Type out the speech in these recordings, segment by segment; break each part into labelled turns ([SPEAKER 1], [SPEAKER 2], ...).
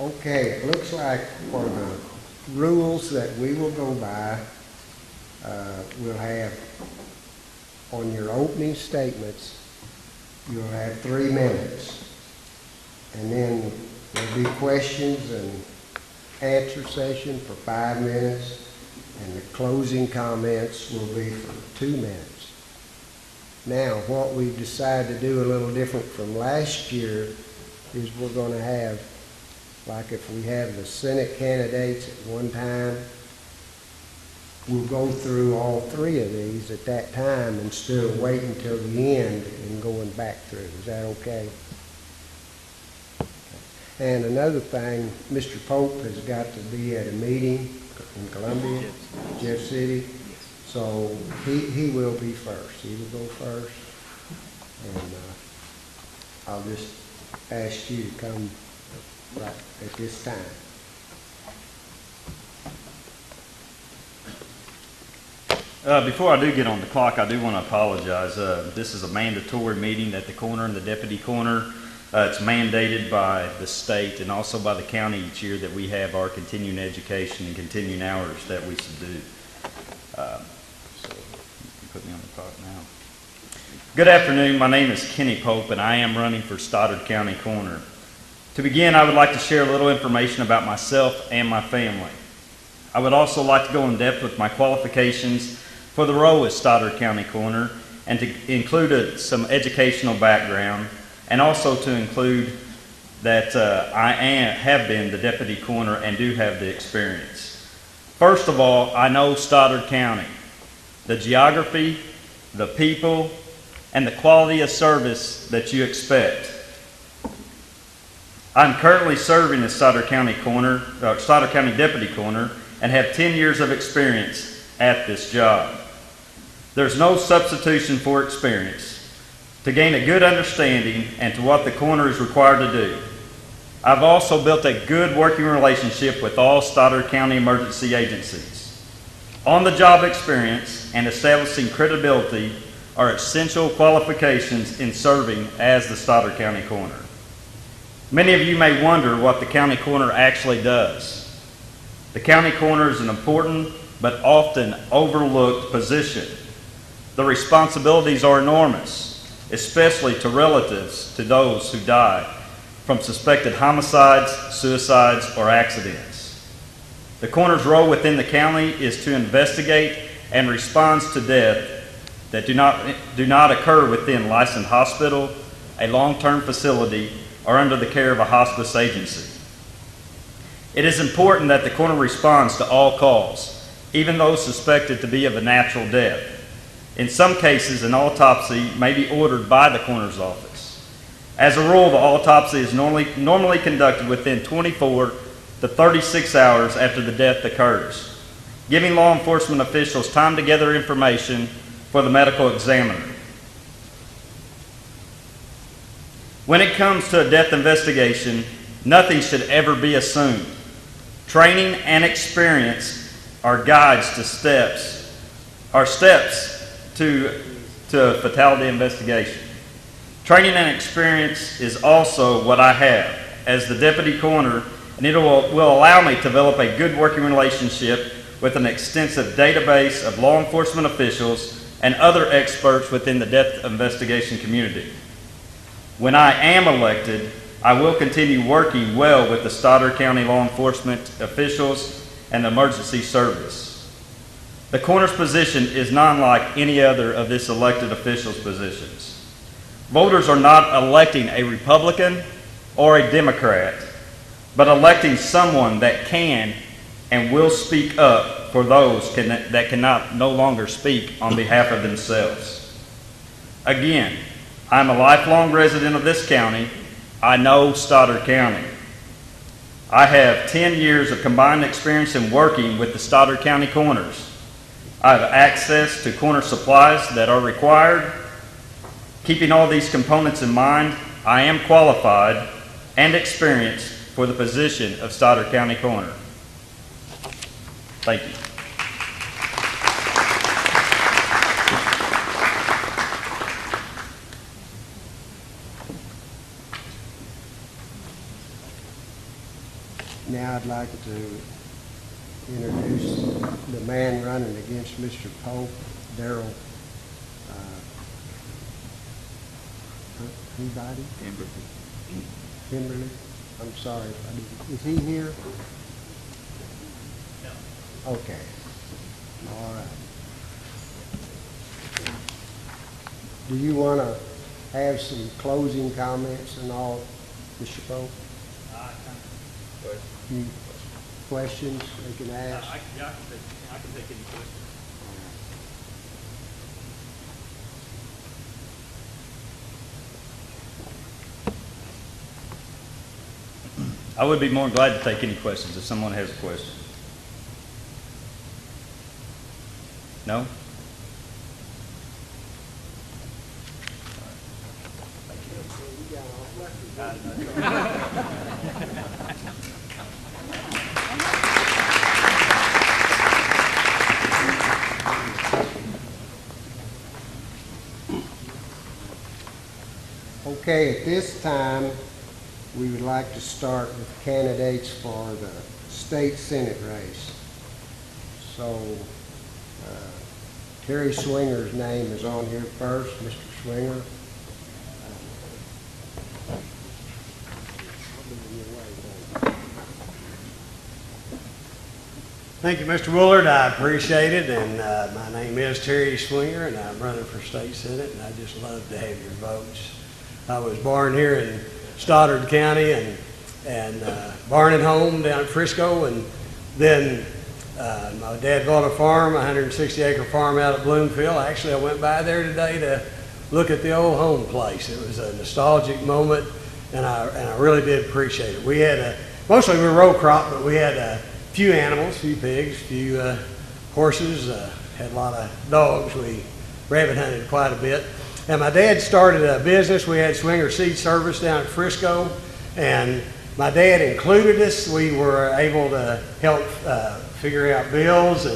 [SPEAKER 1] Okay, it looks like for the rules that we will go by, we'll have on your opening statements, you'll have 3 minutes. And then there'll be questions and answer session for 5 minutes, and the closing comments will be for 2 minutes. Now, what we've decided to do a little different from last year is we're going to have, like if we have the Senate candidates at one time, we'll go through all 3 of these at that time instead of waiting till the end and going back through. Is that okay? And another thing, Mr. Pope has got to be at a meeting in Columbia, Jeff City, so he will be first. He will go first, and I'll just ask you to come right at this time.
[SPEAKER 2] Before I do get on the clock, I do want to apologize. This is a mandatory meeting at the corner and the deputy corner. It's mandated by the state and also by the county each year that we have our continuing education and continuing hours that we should do. So you put me on the clock now. Good afternoon. My name is Kenny Pope, and I am running for Stoddard County Coroner. To begin, I would like to share a little information about myself and my family. I would also like to go in depth with my qualifications for the role as Stoddard County Coroner, and to include some educational background, and also to include that I have been the deputy coroner and do have the experience. First of all, I know Stoddard County, the geography, the people, and the quality of service that you expect. I'm currently serving as Stoddard County Deputy Coroner, and have 10 years of experience at this job. There's no substitution for experience. To gain a good understanding and to what the coroner is required to do. I've also built a good working relationship with all Stoddard County emergency agencies. On-the-job experience and establishing credibility are essential qualifications in serving as the Stoddard County Coroner. Many of you may wonder what the county coroner actually does. The county coroner is an important but often overlooked position. The responsibilities are enormous, especially to relatives to those who die from suspected homicides, suicides, or accidents. The coroner's role within the county is to investigate and respond to death that do not occur within licensed hospital, a long-term facility, or under the care of a hospice agency. It is important that the coroner responds to all calls, even those suspected to be of a natural death. In some cases, an autopsy may be ordered by the coroner's office. As a rule, the autopsy is normally conducted within 24 to 36 hours after the death occurs, giving law enforcement officials time to gather information for the medical examiner. When it comes to a death investigation, nothing should ever be assumed. Training and experience are guides to steps to fatality investigation. Training and experience is also what I have as the deputy coroner, and it will allow me to develop a good working relationship with an extensive database of law enforcement officials and other experts within the death investigation community. When I am elected, I will continue working well with the Stoddard County law enforcement officials and the emergency service. The coroner's position is not unlike any other of this elected official's positions. Voters are not electing a Republican or a Democrat, but electing someone that can and will speak up for those that cannot no longer speak on behalf of themselves. Again, I'm a lifelong resident of this county. I know Stoddard County. I have 10 years of combined experience in working with the Stoddard County coroners. I have access to coroner supplies that are required. Keeping all these components in mind, I am qualified and experienced for the position of Stoddard County Coroner. Thank you.
[SPEAKER 1] Now I'd like to introduce the man running against Mr. Pope, Darrell, anybody? Kimberly? I'm sorry if I didn't. Is he here? No. Okay. All right. Do you want to have some closing comments and all, Mr. Pope? Any questions they can ask?
[SPEAKER 3] I can take any questions.
[SPEAKER 2] I would be more than glad to take any questions if someone has a question. No?
[SPEAKER 1] Okay, at this time, we would like to start with candidates for the state senate race. So, Terry Swinger's name is on here first. Mr. Swinger.
[SPEAKER 4] Thank you, Mr. Woolard. I appreciate it. And my name is Terry Swinger, and I'm running for state senate, and I just love to have your votes. I was born here in Stoddard County and born at home down at Frisco, and then my dad bought a farm, a 160-acre farm out at Bloomfield. Actually, I went by there today to look at the old home place. It was a nostalgic moment, and I really did appreciate it. We had mostly we were row crop, but we had a few animals, a few pigs, a few horses, had a lot of dogs. We rabbit hunted quite a bit. And my dad started a business. We had Swinger Seed Service down at Frisco, and my dad included us. We were able to help figure out bills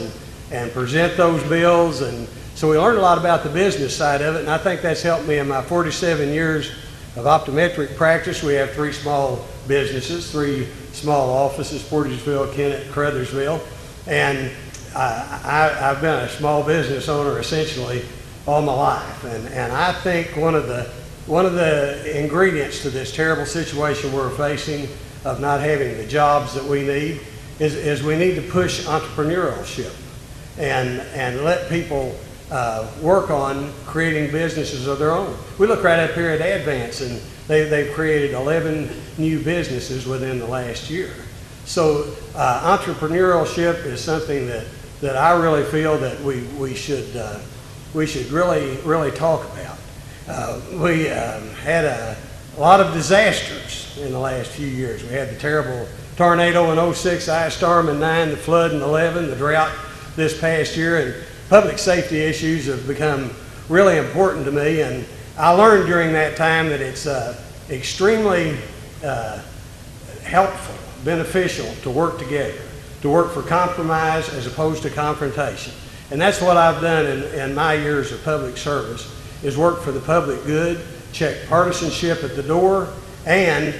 [SPEAKER 4] and present those bills, and so we learned a lot about the business side of it, and I think that's helped me in my 47 years of optometric practice. We have 3 small businesses, 3 small offices, Portagesville, Kennett, Crothersville, and I've been a small business owner essentially all my life, and I think one of the ingredients to this terrible situation we're facing of not having the jobs that we need is we need to push entrepreneurship and let people work on creating businesses of their own. We look right up here at Advance, and they've created 11 new businesses within the last year. So entrepreneurship is something that I really feel that we should really talk about. We had a lot of disasters in the last few years. We had the terrible tornado in 06, ice storm in 9, the flood in 11, the drought this past year, and public safety issues have become really important to me. And I learned during that time that it's extremely helpful, beneficial to work together, to work for compromise as opposed to confrontation. And that's what I've done in my years of public service, is work for the public good, check partisanship at the door, and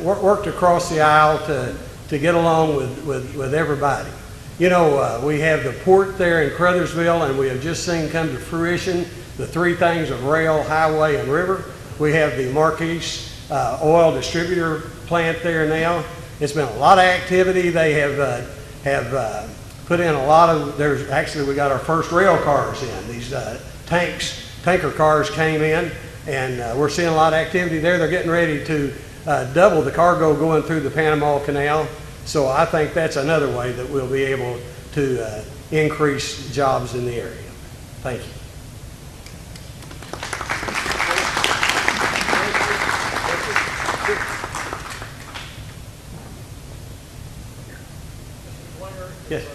[SPEAKER 4] worked across the aisle to get along with everybody. You know, we have the port there in Crothersville, and we have just seen come to fruition the 3 things of rail, highway, and river. We have the Marquise oil distributor plant there now. It's been a lot of activity. They have put in a lot of, we got our first rail cars in. These tanker cars came in, and we're seeing a lot of activity there. They're getting ready to double the cargo going through the Panama Canal. So I think that's another way that we'll be able to increase jobs in the area. Thank you. Yes.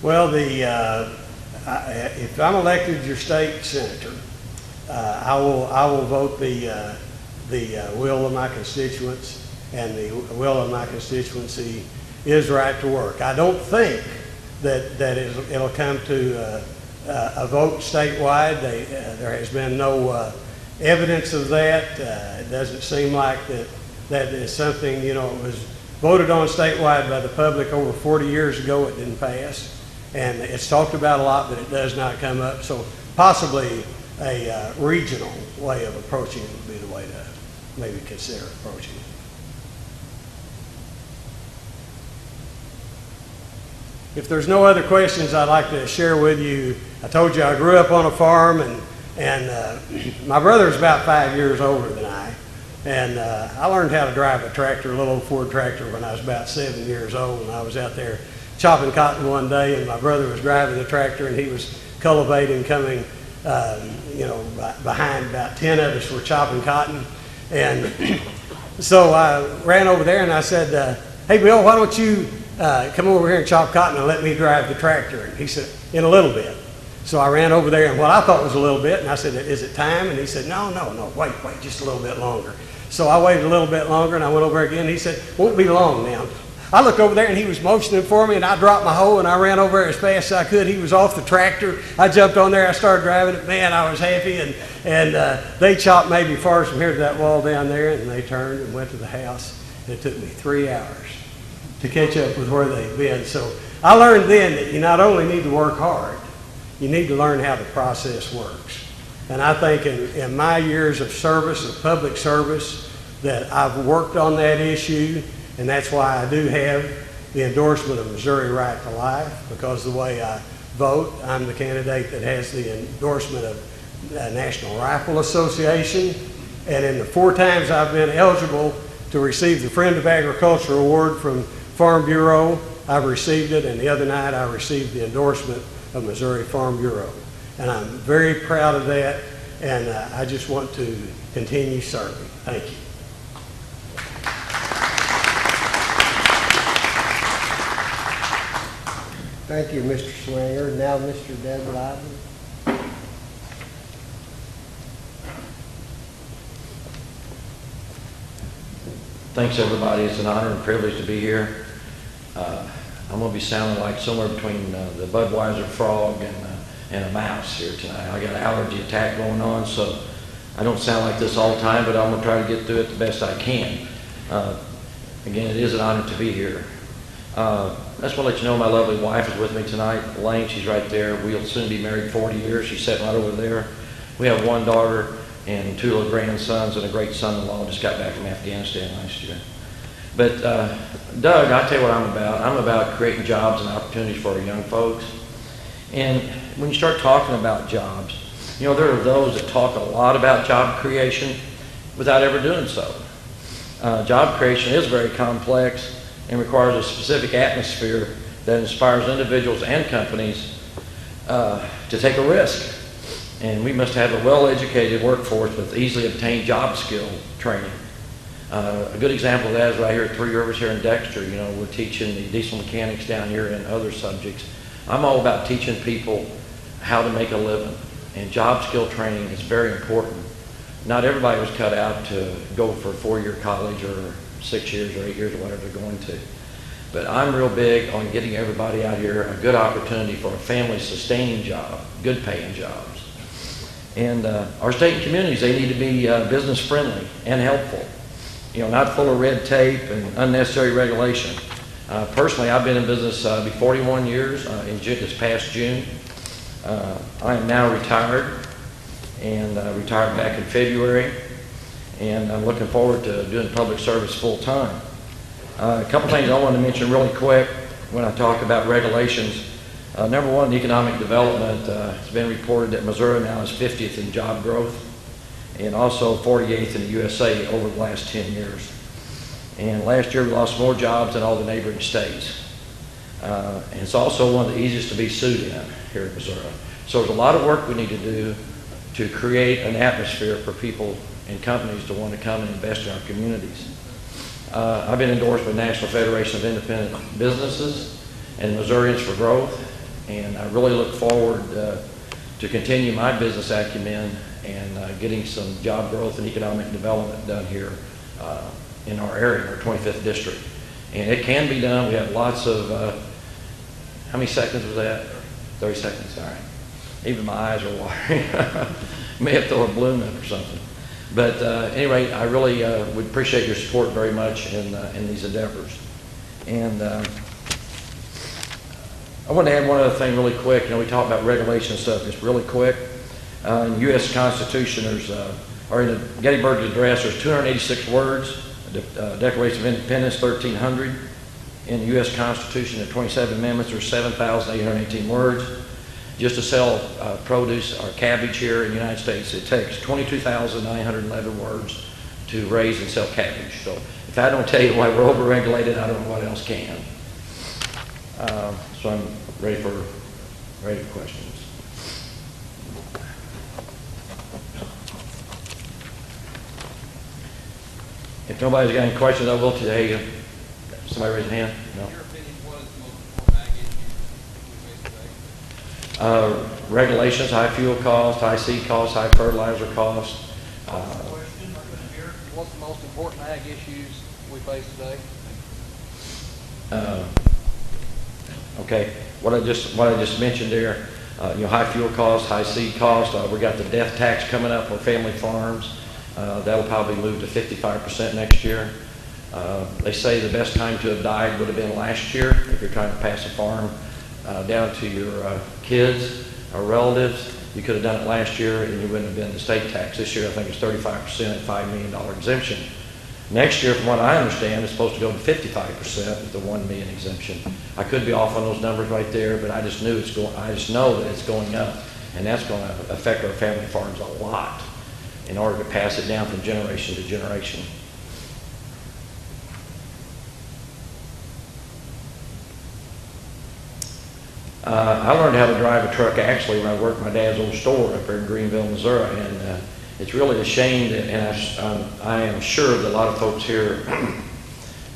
[SPEAKER 4] Well, if I'm elected your state senator, I will vote the will of my constituents, and the will of my constituency is right to work. I don't think that it'll come to a vote statewide. There has been no evidence of that. It doesn't seem like that is something, it was voted on statewide by the public over 40 years ago. It didn't pass. And it's talked about a lot, but it does not come up. So possibly a regional way of approaching it would be the way to maybe consider approaching it. If there's no other questions, I'd like to share with you. I told you I grew up on a farm, and my brother is about 5 years older than I. And I learned how to drive a tractor, a little old Ford tractor, when I was about 7 years old. And I was out there chopping cotton one day, and my brother was driving the tractor, and he was cultivating, coming, behind. About 10 of us were chopping cotton. And so I ran over there and I said, hey, Bill, why don't you come over here and chop cotton and let me drive the tractor? And he said, in a little bit. So I ran over there, and what I thought was a little bit, and I said, is it time? And he said, no, wait, just a little bit longer. So I waited a little bit longer, and I went over again, and he said, won't be long now. I looked over there, and he was motioning for me, and I dropped my hoe, and I ran over there as fast as I could. He was off the tractor. I jumped on there. I started driving it. Man, I was happy, and they chopped maybe far from here to that wall down there, and they turned and went to the house. And it took me 3 hours to catch up with where they'd been. So I learned then that you not only need to work hard, you need to learn how the process works. And I think in my years of service, of public service, that I've worked on that issue, and that's why I do have the endorsement of Missouri Right to Life, because the way I vote, I'm the candidate that has the endorsement of the National Rifle Association. And in the 4 times I've been eligible to receive the Friend of Agriculture Award from Farm Bureau, I've received it, and the other night I received the endorsement of Missouri Farm Bureau. And I'm very proud of that, and I just want to continue serving. Thank you.
[SPEAKER 1] Thank you, Mr. Swinger. Now, Mr. Deb Lively.
[SPEAKER 5] Thanks, everybody. It's an honor and privilege to be here. I'm going to be sounding like somewhere between the Budweiser frog and a mouse here tonight. I got an allergy attack going on, so I don't sound like this all the time, but I'm going to try to get through it the best I can. Again, it is an honor to be here. I just want to let you know my lovely wife is with me tonight. Elaine, she's right there. We'll soon be married 40 years. She's sitting right over there. We have 1 daughter and 2 little grandsons and a great son-in-law. Just got back from Afghanistan last year. But Doug, I'll tell you what I'm about. I'm about creating jobs and opportunities for our young folks. And when you start talking about jobs, there are those that talk a lot about job creation without ever doing so. Job creation is very complex and requires a specific atmosphere that inspires individuals and companies to take a risk. And we must have a well-educated workforce with easily obtained job skill training. A good example of that is right here at 3 Rivers here in Dexter. We're teaching the diesel mechanics down here and other subjects. I'm all about teaching people how to make a living, and job skill training is very important. Not everybody was cut out to go for 4-year college or 6 years or 8 years or whatever they're going to. But I'm real big on getting everybody out here a good opportunity for a family-sustaining job, good paying jobs. And our state and communities, they need to be business-friendly and helpful. Not full of red tape and unnecessary regulation. Personally, I've been in business 41 years this past June. I am now retired, and retired back in February, and I'm looking forward to doing public service full time. A couple things I want to mention really quick when I talk about regulations. Number one, economic development. It's been reported that Missouri now is 50th in job growth, and also 48th in the USA over the last 10 years. And last year we lost more jobs than all the neighboring states. And it's also one of the easiest to be sued in here in Missouri. So there's a lot of work we need to do to create an atmosphere for people and companies to want to come and invest in our communities. I've been endorsed by the National Federation of Independent Businesses and Missourians for Growth, and I really look forward to continue my business acumen and getting some job growth and economic development done here in our area, our 25th district. And it can be done. We have lots of, how many seconds was that? 30 seconds, all right. Even my eyes are watering. May have to throw a balloon in or something. But anyway, I really would appreciate your support very much in these endeavors. And I want to add one other thing really quick. You know, we talked about regulation and stuff, just really quick. In the U.S. Constitution, or in the Gettysburg Address, there's 286 words. The Declaration of Independence, 1,300. In the U.S. Constitution, the 27 amendments, there's 7,818 words. Just to sell produce or cabbage here in the United States, it takes 22,911 words to raise and sell cabbage. So if I don't tell you why we're overregulated, I don't know what else can. So I'm ready for questions. If nobody's got any questions, I will today. Somebody raise a hand? No.
[SPEAKER 3] In your opinion, what is the most important ag issue we face today?
[SPEAKER 5] Regulations, high fuel cost, high seed cost, high fertilizer cost.
[SPEAKER 3] Question, what's the most important ag issues we face today?
[SPEAKER 5] Okay, what I just mentioned there, high fuel cost, high seed cost. We got the death tax coming up for family farms. That'll probably move to 55% next year. They say the best time to have died would have been last year if you're trying to pass a farm down to your kids or relatives. You could have done it last year and you wouldn't have been the state tax. This year I think it's 35% and $5 million exemption. Next year, from what I understand, it's supposed to go to 55% with the $1 million exemption. I could be off on those numbers right there, but I just know that it's going up, and that's going to affect our family farms a lot in order to pass it down from generation to generation. I learned how to drive a truck actually when I worked at my dad's old store up there in Greenville, Missouri, and it's really a shame that, and I am sure that a lot of folks here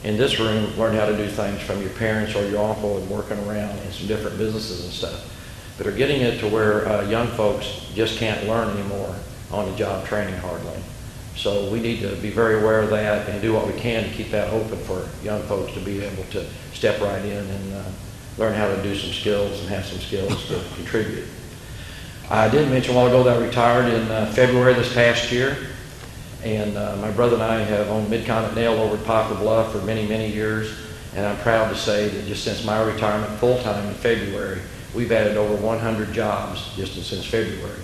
[SPEAKER 5] in this room learned how to do things from your parents or your uncle and working around in some different businesses and stuff, but are getting it to where young folks just can't learn anymore on-the-job training hardly. So we need to be very aware of that and do what we can to keep that open for young folks to be able to step right in and learn how to do some skills and have some skills to contribute. I did mention a while ago that I retired in February this past year, and my brother and I have owned Mid-Continent Nail over at Poplar Bluff for many, many years, and I'm proud to say that just since my retirement full-time in February, we've added over 100 jobs just since February.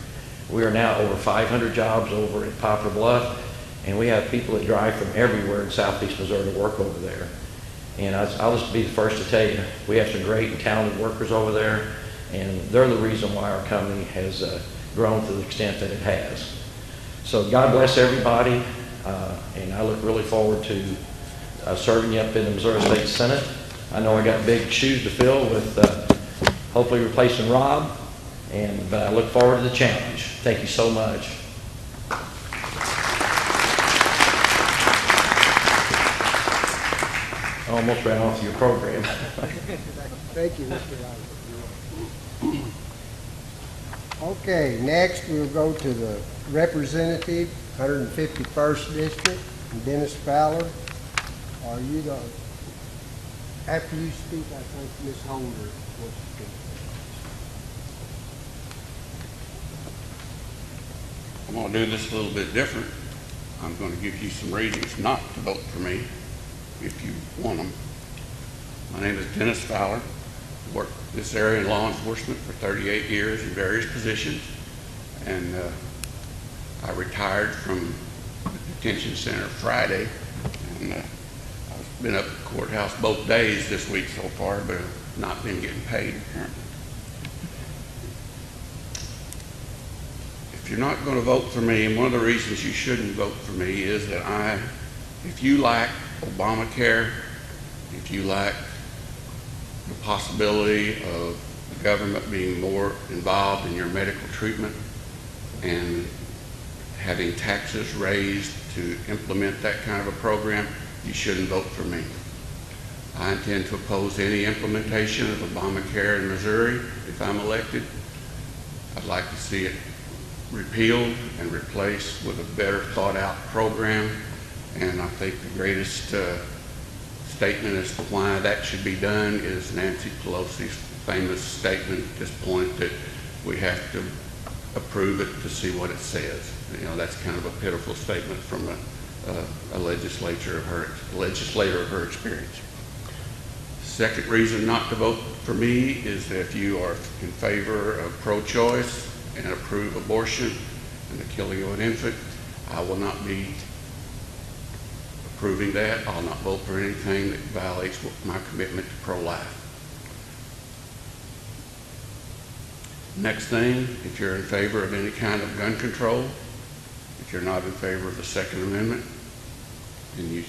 [SPEAKER 5] We are now over 500 jobs over at Poplar Bluff, and we have people that drive from everywhere in southeast Missouri to work over there. And I'll just be the first to tell you, we have some great and talented workers over there, and they're the reason why our company has grown to the extent that it has. So God bless everybody, and I look really forward to serving you up in the Missouri State Senate. I know I got big shoes to fill with hopefully replacing Rob, but I look forward to the challenge. Thank you so much. I almost ran off your program.
[SPEAKER 1] Thank you, Mr. Wright. Okay, next we'll go to the representative, 151st District, Dennis Fowler. Are you the, after you speak, I think Ms. Holder wants to speak.
[SPEAKER 6] I'm going to do this a little bit different. I'm going to give you some reasons not to vote for me if you want them. My name is Dennis Fowler. Worked this area in law enforcement for 38 years in various positions, and I retired from the detention center Friday, and I've been up at the courthouse both days this week so far, but I've not been getting paid apparently. If you're not going to vote for me, and one of the reasons you shouldn't vote for me is that if you lack Obamacare, if you lack the possibility of the government being more involved in your medical treatment and having taxes raised to implement that kind of a program, you shouldn't vote for me. I intend to oppose any implementation of Obamacare in Missouri if I'm elected. I'd like to see it repealed and replaced with a better thought out program And I think the greatest statement as to why that should be done is Nancy Pelosi's famous statement at this point that we have to approve it to see what it says. You know, that's kind of a pitiful statement from a legislator of her experience. Second reason not to vote for me is that if you are in favor of pro-choice and approve abortion and the killing of an infant, I will not be approving that. I'll not vote for anything that violates my commitment to pro-life. Next thing, if you're in favor of any kind of gun control, if you're not in favor of the Second Amendment, then you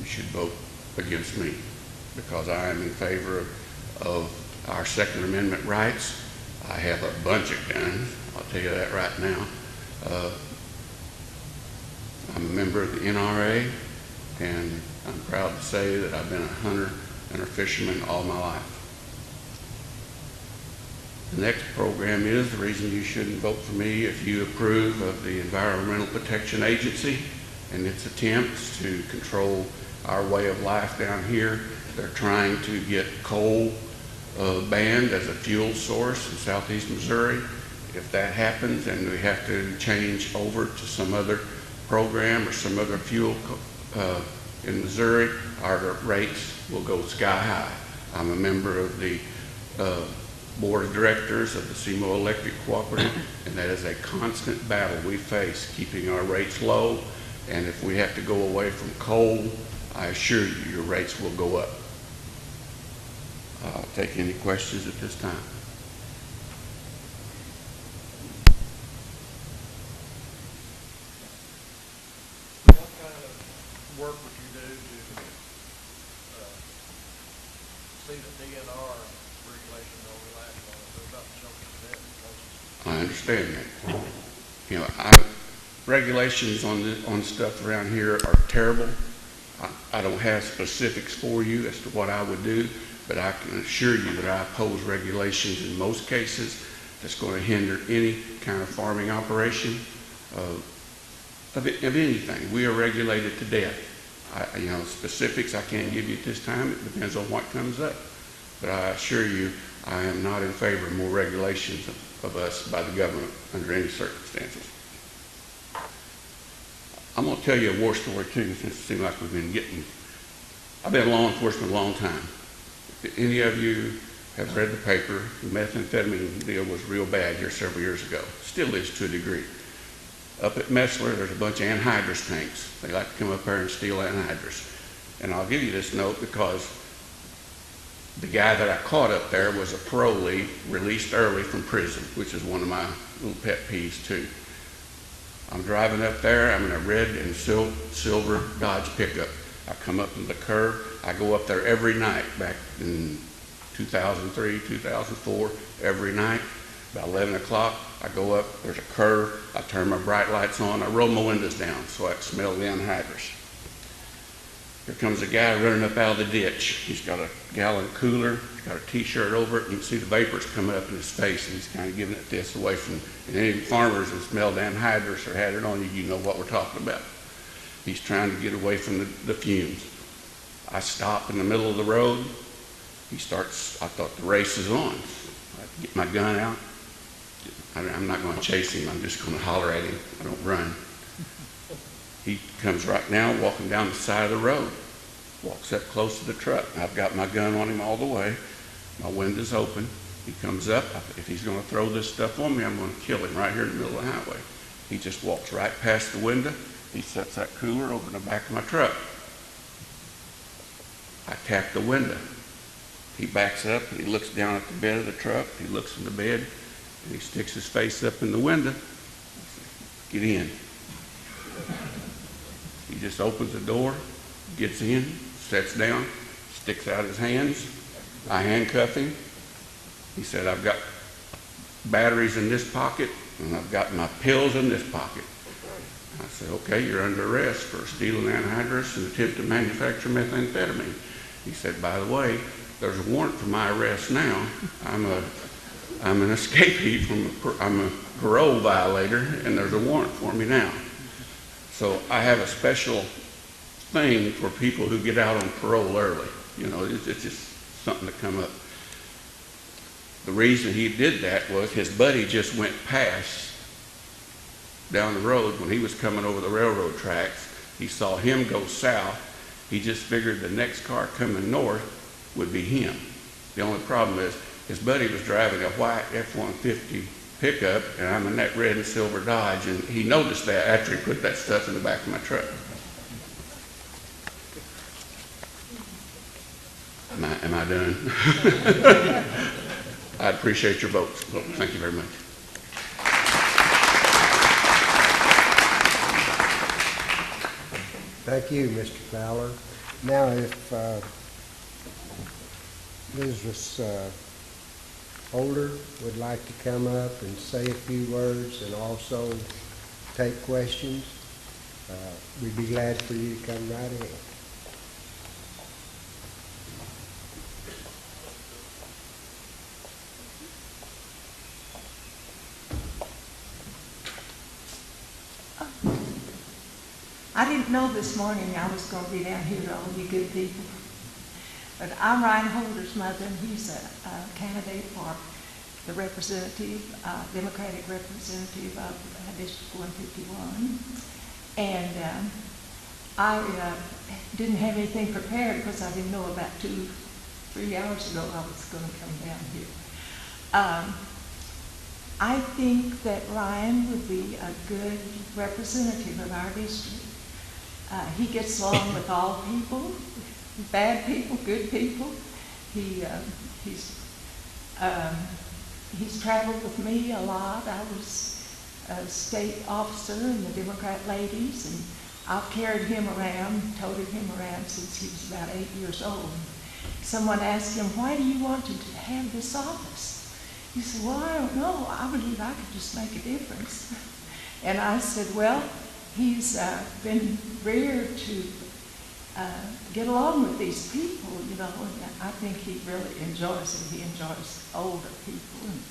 [SPEAKER 6] should vote against me, because I am in favor of our Second Amendment rights. I have a bunch of guns, I'll tell you that right now. I'm a member of the NRA, and I'm proud to say that I've been a hunter and a fisherman all my life. The next program is the reason you shouldn't vote for me if you approve of the Environmental Protection Agency and its attempts to control our way of life down here. They're trying to get coal banned as a fuel source in southeast Missouri. If that happens and we have to change over to some other program or some other fuel in Missouri, our rates will go sky high. I'm a member of the board of directors of the SEMO Electric Cooperative, and that is a constant battle we face, keeping our rates low. And if we have to go away from coal, I assure you, your rates will go up. I'll take any questions at this time.
[SPEAKER 3] What kind of work would you do to see the DNR regulation don't relax on it? They're about to choke us to death.
[SPEAKER 6] I understand that. You know, regulations on stuff around here are terrible. I don't have specifics for you as to what I would do, but I can assure you that I oppose regulations in most cases that's going to hinder any kind of farming operation of anything. We are regulated to death. You know, specifics I can't give you at this time. It depends on what comes up. But I assure you, I am not in favor of more regulations of us by the government under any circumstances. I'm going to tell you a war story too, since it seems like we've been I've been in law enforcement a long time. If any of you have read the paper, the methamphetamine deal was real bad here several years ago. Still is to a degree. Up at Messler, there's a bunch of anhydrous tanks. They like to come up there and steal anhydrous. And I'll give you this note because the guy that I caught up there was a parolee released early from prison, which is one of my little pet peeves too. I'm driving up there, I'm in a red and silver Dodge pickup. I come up to the curve. I go up there every night back in 2003, 2004, every night. About 11 o'clock, I go up, there's a curve, I turn my bright lights on, I roll my windows down so I can smell the anhydrous. Here comes a guy running up out of the ditch. He's got a gallon cooler, he's got a t-shirt over it, and you can see the vapors coming up in his face, and he's kind of giving it this away from, and any farmers that smelled anhydrous or had it on you, you know what we're talking about. He's trying to get away from the fumes. I stop in the middle of the road. He starts, I thought the race is on. I get my gun out. I'm not going to chase him, I'm just going to holler at him. I don't run. He comes right now walking down the side of the road, walks up close to the truck. I've got my gun on him all the way. My window's open. He comes up. If he's going to throw this stuff on me, I'm going to kill him right here in the middle of the highway. He just walks right past the window. He sets that cooler over the back of my truck. I tap the window. He backs up and he looks down at the bed of the truck. He looks in the bed and he sticks his face up in the window. Get in. He just opens the door, gets in, sits down, sticks out his hands. I handcuff him. He said, I've got batteries in this pocket and I've got my pills in this pocket. I said, okay, you're under arrest for stealing anhydrous and attempt to manufacture methamphetamine. He said, by the way, there's a warrant for my arrest now. I'm an escapee I'm a parole violator, and there's a warrant for me now. So I have a special thing for people who get out on parole early. You know, it's just something to come up. The reason he did that was his buddy just went past down the road when he was coming over the railroad tracks. He saw him go south. He just figured the next car coming north would be him. The only problem is his buddy was driving a white F-150 pickup, and I'm in that red and silver Dodge, and he noticed that after he put that stuff in the back of my truck. Am I done? I appreciate your votes. Well, thank you very much.
[SPEAKER 1] Thank you, Mr. Fowler. Now, if Ms. Holder would like to come up and say a few words and also take questions, we'd be glad for you to come right in.
[SPEAKER 7] I didn't know this morning I was going to be down here to all you good people. But I'm Ryan Holder's mother, and he's a candidate for the representative, Democratic representative of District 151. And I didn't have anything prepared because I didn't know about 2-3 hours ago I was going to come down here. I think that Ryan would be a good representative of our district. He gets along with all people, bad people, good people. He's traveled with me a lot. I was a state officer in the Democrat ladies, and I've carried him around, toted him around since he was about 8 years old. Someone asked him, "Why do you want to have this office?" He said, "Well, I don't know. I believe I could just make a difference." And I said, well, he's been reared to get along with these people, you know, and I think he really enjoys it. He enjoys older people, and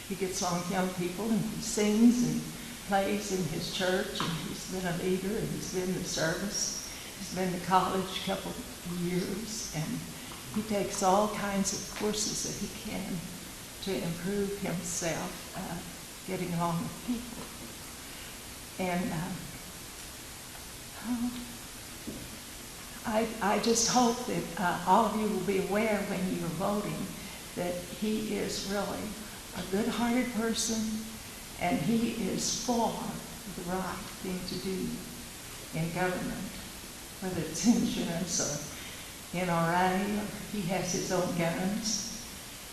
[SPEAKER 7] he gets along with young people, and he sings and plays in his church, and he's been a leader, and he's been in the service. He's been to college a couple of years, and he takes all kinds of courses that he can to improve himself, getting along with people. And I just hope that all of you will be aware when you're voting that he is really a good-hearted person, and he is for the right thing to do in government, whether it's insurance or NRA, or he has his own guns,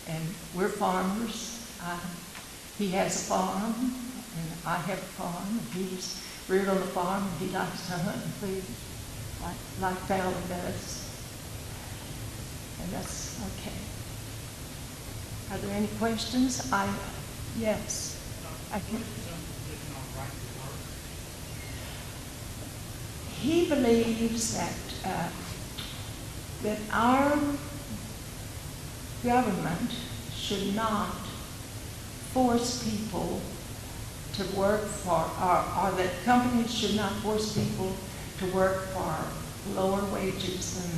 [SPEAKER 7] and we're farmers. He has a farm, and I have a farm, and he was reared on the farm, and he likes to hunt and food like Fowler does. And that's okay. Are there any questions? Yes. I can. He believes that that our government should not force people to work for, or that companies should not force people to work for lower wages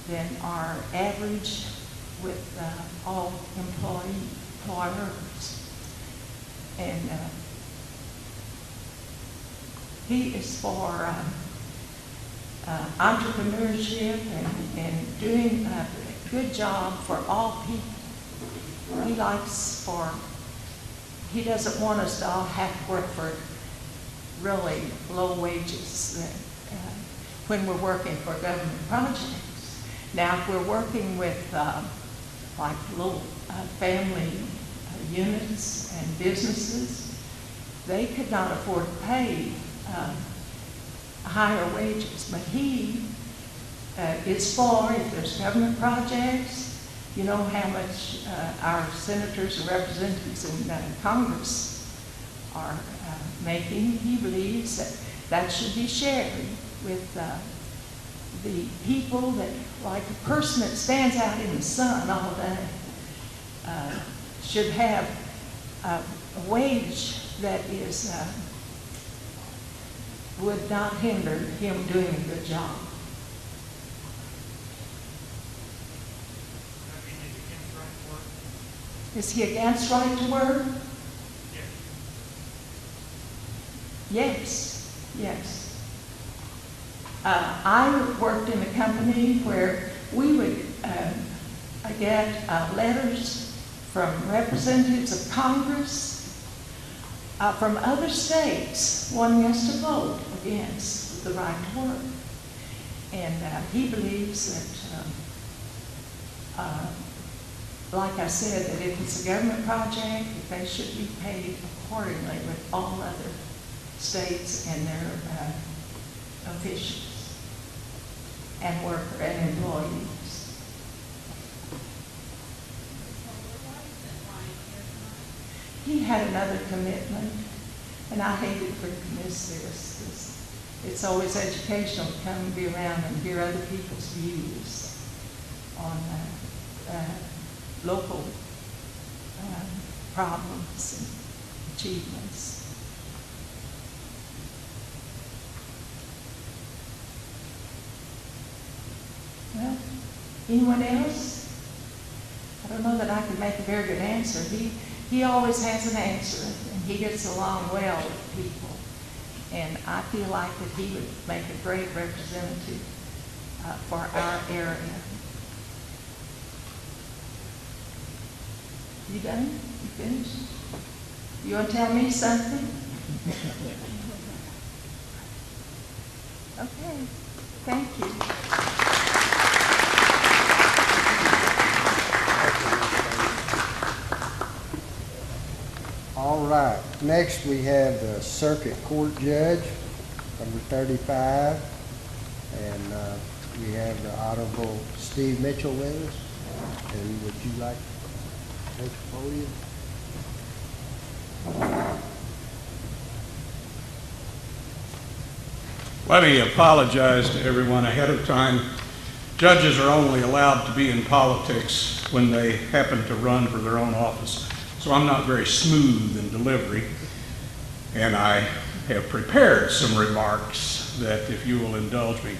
[SPEAKER 7] than are average with all employers. And he is for entrepreneurship and doing a good job for all people. He doesn't want us to all have to work for really low wages when we're working for government projects. Now, if we're working with like little family units and businesses, they could not afford to pay higher wages. But he is for, if there's government projects, you know how much our senators and representatives in Congress are making. He believes that that should be shared with the people that, like the person that stands out in the sun all day, should have a wage that is would not hinder him doing a good job. Is he against right to work? Yes, yes. I worked in a company where we would get letters from representatives of Congress from other states wanting us to vote against the right to work. And he believes that, like I said, that if it's a government project, that they should be paid accordingly with all other states and their officials and worker and employees. He had another commitment, and I hated for him to miss this. It's always educational to come and be around and hear other people's views on local problems and achievements. Well, anyone else? I don't know that I can make a very good answer. He always has an answer, and he gets along well with people. And I feel like that he would make a great representative for our area. You done? You finished? You want to tell me something? Okay, thank you.
[SPEAKER 1] All right, next we have the Circuit Court Judge, number 35, and we have the Honorable Steve Mitchell with us. And would you like to take the podium?
[SPEAKER 8] Let me apologize to everyone ahead of time. Judges are only allowed to be in politics when they happen to run for their own office. So I'm not very smooth in delivery, and I have prepared some remarks that, if you will indulge me.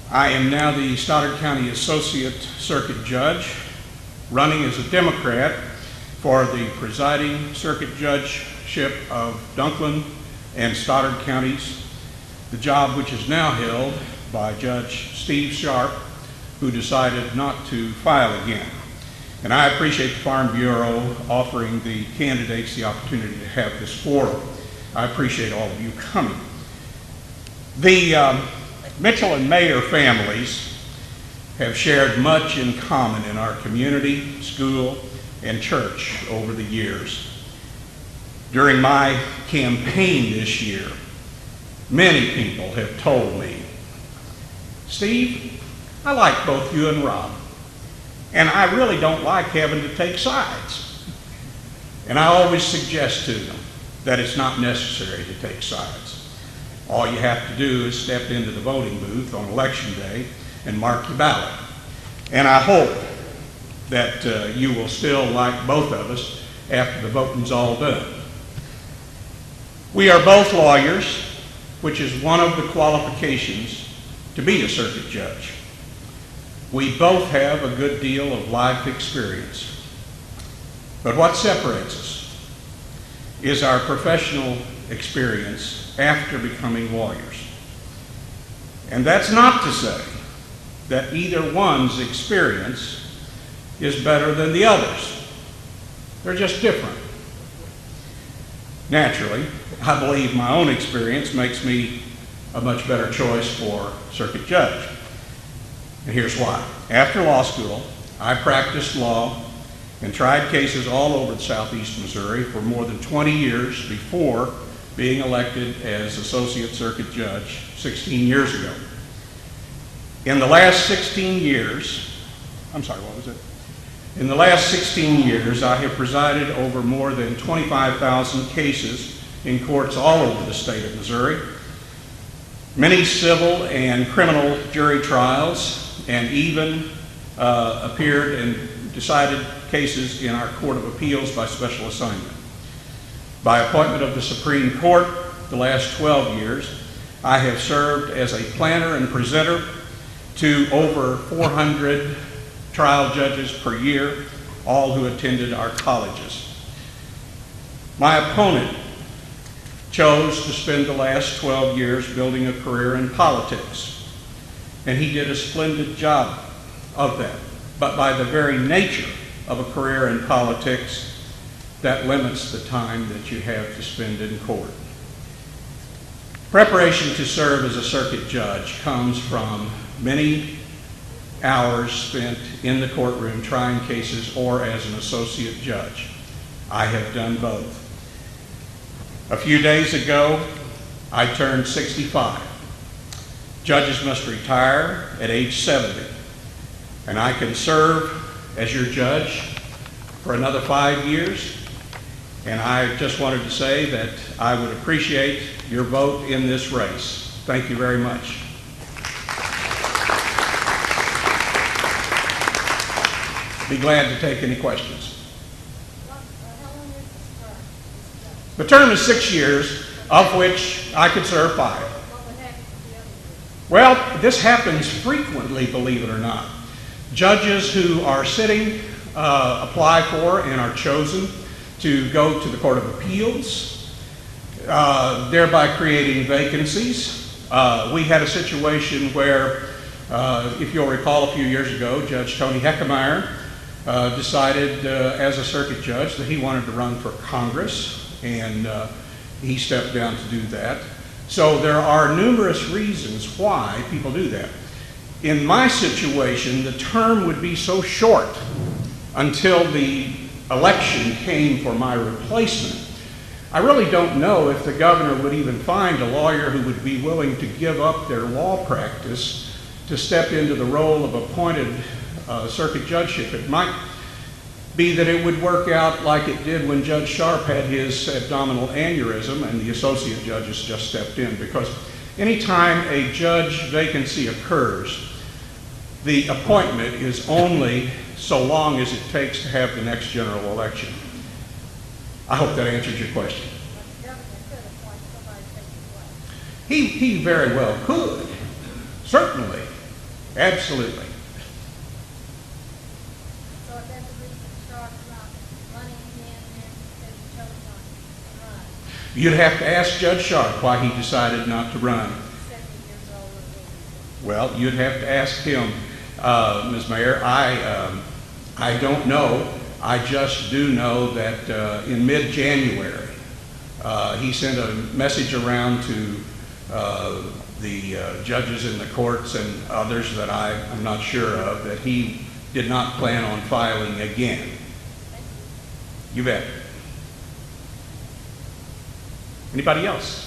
[SPEAKER 8] I am now the Stoddard County Associate Circuit Judge, running as a Democrat for the presiding circuit judgeship of Dunklin and Stoddard counties, the job which is now held by Judge Steve Sharp, who decided not to file again. And I appreciate the Farm Bureau offering the candidates the opportunity to have this forum. I appreciate all of you coming. The Mitchell and Mayer families have shared much in common in our community, school, and church over the years. During my campaign this year, many people have told me, Steve, I like both you and Rob, and I really don't like having to take sides. And I always suggest to them that it's not necessary to take sides. All you have to do is step into the voting booth on election day and mark your ballot. And I hope that you will still like both of us after the voting's all done. We are both lawyers, which is one of the qualifications to be a circuit judge. We both have a good deal of life experience. But what separates us is our professional experience after becoming lawyers. And that's not to say that either one's experience is better than the other's. They're just different. Naturally, I believe my own experience makes me a much better choice for circuit judge. And here's why. After law school, I practiced law and tried cases all over southeast Missouri for more than 20 years before being elected as Associate Circuit Judge 16 years ago. In the last 16 years, In the last 16 years, I have presided over more than 25,000 cases in courts all over the state of Missouri, many civil and criminal jury trials, and even appeared and decided cases in our Court of Appeals by special assignment. By appointment of the Supreme Court the last 12 years, I have served as a planner and presenter to over 400 trial judges per year, all who attended our colleges. My opponent chose to spend the last 12 years building a career in politics, and he did a splendid job of that. But by the very nature of a career in politics, that limits the time that you have to spend in court. Preparation to serve as a circuit judge comes from many hours spent in the courtroom trying cases or as an associate judge. I have done both. A few days ago, I turned 65. Judges must retire at age 70, and I can serve as your judge for another 5 years. And I just wanted to say that I would appreciate your vote in this race. Thank you very much. Be glad to take any questions. The term is 6 years, of which I could serve 5. Well, this happens frequently, believe it or not. Judges who are sitting apply for and are chosen to go to the Court of Appeals, thereby creating vacancies. We had a situation where, if you'll recall a few years ago, Judge Tony Heckemeyer decided as a circuit judge that he wanted to run for Congress, and he stepped down to do that. So there are numerous reasons why people do that. In my situation, the term would be so short until the election came for my replacement. I really don't know if the governor would even find a lawyer who would be willing to give up their law practice to step into the role of appointed circuit judgeship. It might be that it would work out like it did when Judge Sharp had his abdominal aneurysm and the associate judges just stepped in, because anytime a judge vacancy occurs, the appointment is only so long as it takes to have the next general election. I hope that answers your question. He very well could. Certainly. Absolutely.
[SPEAKER 9] So if that's the reason Stark's not running again, then he chose not to run.
[SPEAKER 8] You'd have to ask Judge Sharp why he decided not to run.
[SPEAKER 9] 70 years old.
[SPEAKER 8] Well, you'd have to ask him, Ms. Mayor. I don't know. I just do know that in mid-January, he sent a message around to the judges in the courts and others that I'm not sure of, that he did not plan on filing again. You bet. Anybody else?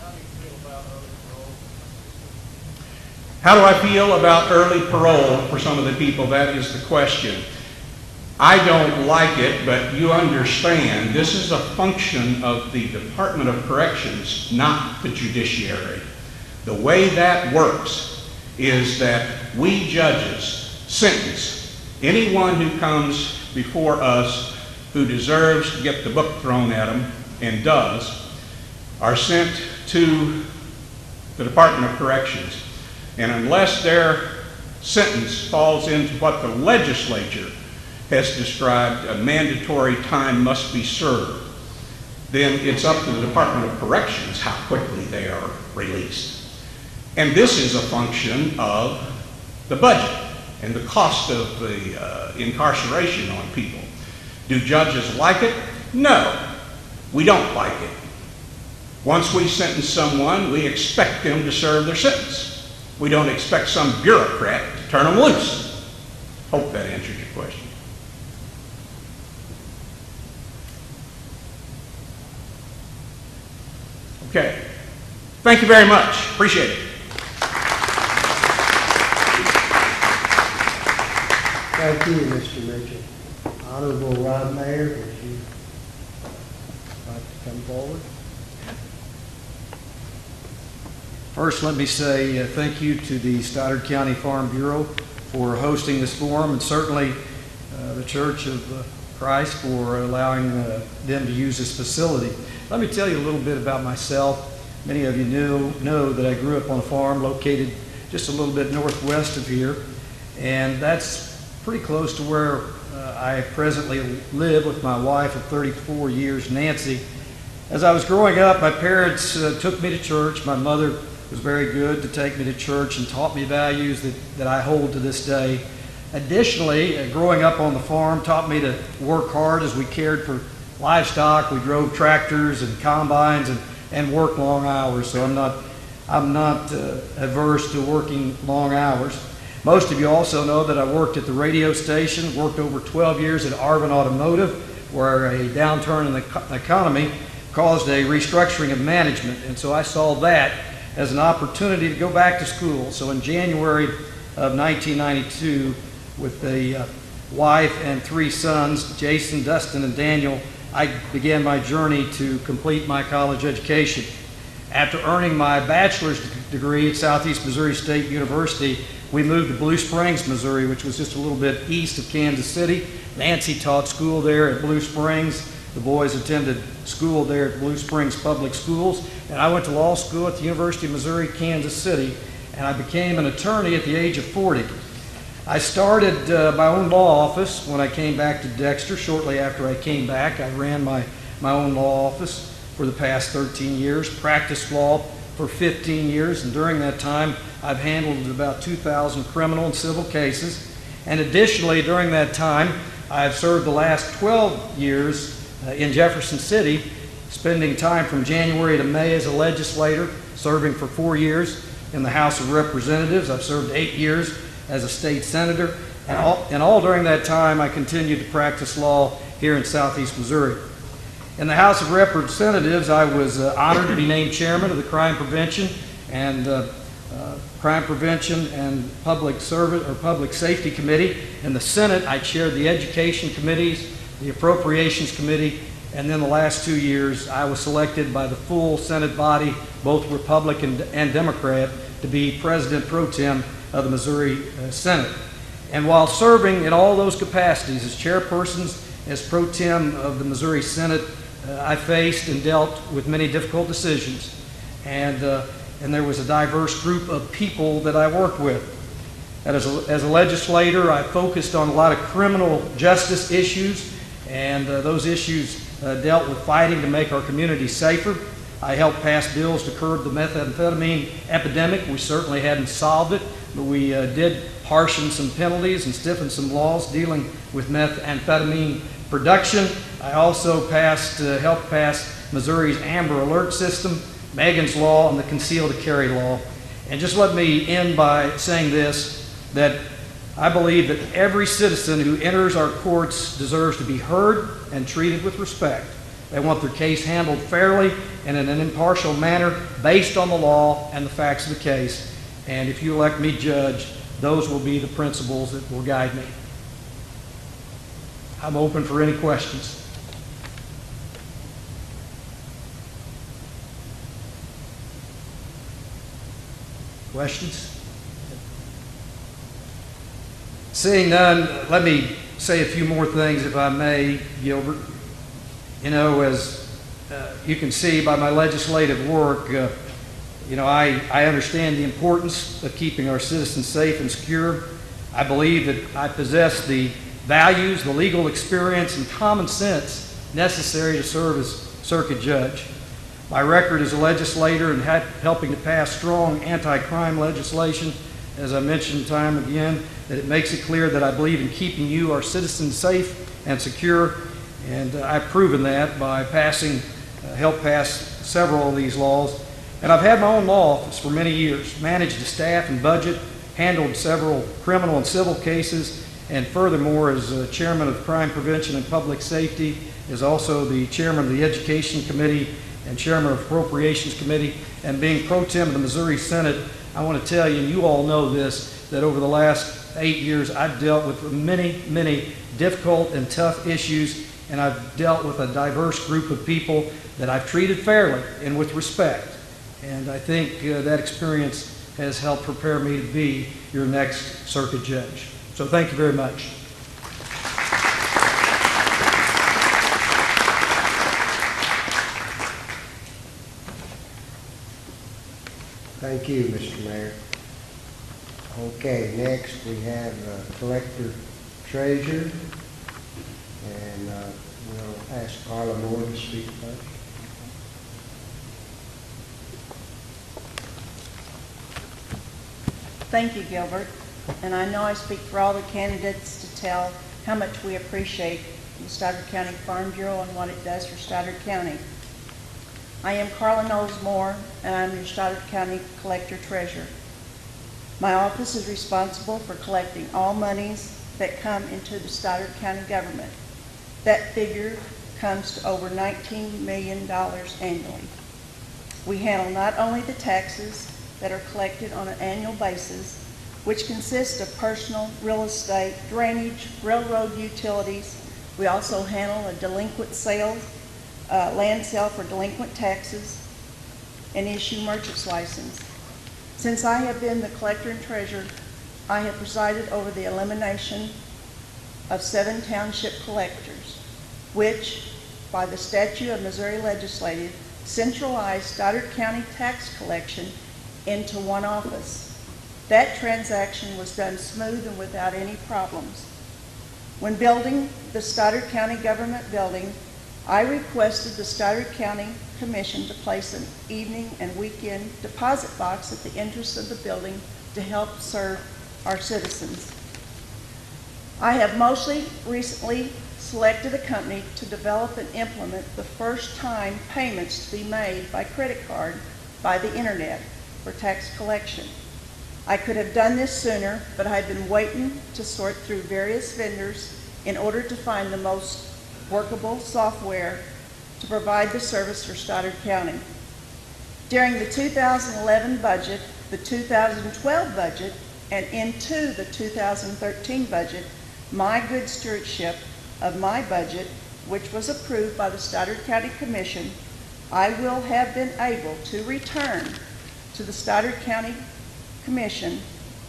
[SPEAKER 3] How do you feel about early parole?
[SPEAKER 8] How do I feel about early parole for some of the people? That is the question. I don't like it, but you understand this is a function of the Department of Corrections, not the judiciary. The way that works is that we judges sentence anyone who comes before us who deserves to get the book thrown at them, and does, are sent to the Department of Corrections. And unless their sentence falls into what the legislature has described, a mandatory time must be served, then it's up to the Department of Corrections how quickly they are released. And this is a function of the budget and the cost of the incarceration on people. Do judges like it? No, we don't like it. Once we sentence someone, we expect them to serve their sentence. We don't expect some bureaucrat to turn them loose. Hope that answers your question. Okay. Thank you very much. Appreciate it.
[SPEAKER 1] Thank you, Mr. Mitchell. Honorable Ron Mayor, would you like to come forward?
[SPEAKER 10] First, let me say thank you to the Stoddard County Farm Bureau for hosting this forum, and certainly the Church of Christ for allowing them to use this facility. Let me tell you a little bit about myself. Many of you know that I grew up on a farm located just a little bit northwest of here, and that's pretty close to where I presently live with my wife of 34 years, Nancy. As I was growing up, my parents took me to church. My mother was very good to take me to church and taught me values that I hold to this day. Additionally, growing up on the farm taught me to work hard as we cared for livestock. We drove tractors and combines and worked long hours, so I'm not averse to working long hours. Most of you also know that I worked at the radio station, worked over 12 years at Arvin Automotive, where a downturn in the economy caused a restructuring of management, and so I saw that as an opportunity to go back to school. So in January of 1992, with a wife and 3 sons, Jason, Dustin, and Daniel, I began my journey to complete my college education. After earning my bachelor's degree at Southeast Missouri State University, we moved to Blue Springs, Missouri, which was just a little bit east of Kansas City. Nancy taught school there at Blue Springs. The boys attended school there at Blue Springs Public Schools. And I went to law school at the University of Missouri, Kansas City, and I became an attorney at the age of 40. I started my own law office when I came back to Dexter. Shortly after I came back, I ran my own law office for the past 13 years, practiced law for 15 years, and during that time, I've handled about 2,000 criminal and civil cases. And additionally, during that time, I've served the last 12 years in Jefferson City, spending time from January to May as a legislator, serving for 4 years in the House of Representatives. I've served 8 years as a state senator, and all during that time, I continued to practice law here in Southeast Missouri. In the House of Representatives, I was honored to be named chairman of the Crime Prevention and Public Safety Committee. In the Senate, I chaired the Education Committees, the Appropriations Committee, and then the last 2 years, I was selected by the full Senate body, both Republican and Democrat, to be President Pro Tem of the Missouri Senate. And while serving in all those capacities as chairpersons, as Pro Tem of the Missouri Senate, I faced and dealt with many difficult decisions. And there was a diverse group of people that I worked with. And as a legislator, I focused on a lot of criminal justice issues, and those issues dealt with fighting to make our community safer. I helped pass bills to curb the methamphetamine epidemic. We certainly hadn't solved it, but we did harshen some penalties and stiffen some laws dealing with methamphetamine production. I also helped pass Missouri's Amber Alert system, Megan's Law, and the Concealed Carry Law. And just let me end by saying this, that I believe that every citizen who enters our courts deserves to be heard and treated with respect. They want their case handled fairly and in an impartial manner based on the law and the facts of the case. And if you elect me judge, those will be the principles that will guide me. I'm open for any questions. Questions? Seeing none, let me say a few more things, if I may, Gilbert. You know, as you can see by my legislative work, I understand the importance of keeping our citizens safe and secure. I believe that I possess the values, the legal experience, and common sense necessary to serve as circuit judge. My record as a legislator and helping to pass strong anti-crime legislation, as I mentioned time and again, that it makes it clear that I believe in keeping you, our citizens, safe and secure. And I've proven that by helped pass several of these laws. And I've had my own law office for many years, managed the staff and budget, handled several criminal and civil cases, and furthermore, as chairman of Crime Prevention and Public Safety, is also the chairman of the Education Committee and chairman of Appropriations Committee, and being pro tem of the Missouri Senate. I want to tell you, and you all know this, that over the last 8 years, I've dealt with many, many difficult and tough issues, and I've dealt with a diverse group of people that I've treated fairly and with respect. And I think that experience has helped prepare me to be your next circuit judge. So thank you very much.
[SPEAKER 1] Thank you, Mr. Mayor. Okay, next we have collector treasurer, and we'll ask Carla Moore to speak first.
[SPEAKER 11] Thank you, Gilbert. And I know I speak for all the candidates to tell how much we appreciate the Stoddard County Farm Bureau and what it does for Stoddard County. I am Carla Knowles Moore, and I'm your Stoddard County Collector Treasurer. My office is responsible for collecting all monies that come into the Stoddard County government. That figure comes to over $19 million annually. We handle not only the taxes that are collected on an annual basis, which consist of personal, real estate, drainage, railroad utilities. We also handle a delinquent sale, land sale for delinquent taxes, and issue merchant's license. Since I have been the collector and treasurer, I have presided over the elimination of 7 township collectors, which, by the statute of Missouri Legislative, centralized Stoddard County tax collection into one office. That transaction was done smooth and without any problems. When building the Stoddard County Government Building, I requested the Stoddard County Commission to place an evening and weekend deposit box at the entrance of the building to help serve our citizens. I have mostly recently selected a company to develop and implement the first time payments to be made by credit card by the internet for tax collection. I could have done this sooner, but I've been waiting to sort through various vendors in order to find the most workable software to provide the service for Stoddard County. During the 2011 budget, the 2012 budget, and into the 2013 budget, my good stewardship of my budget, which was approved by the Stoddard County Commission, I will have been able to return to the Stoddard County Commission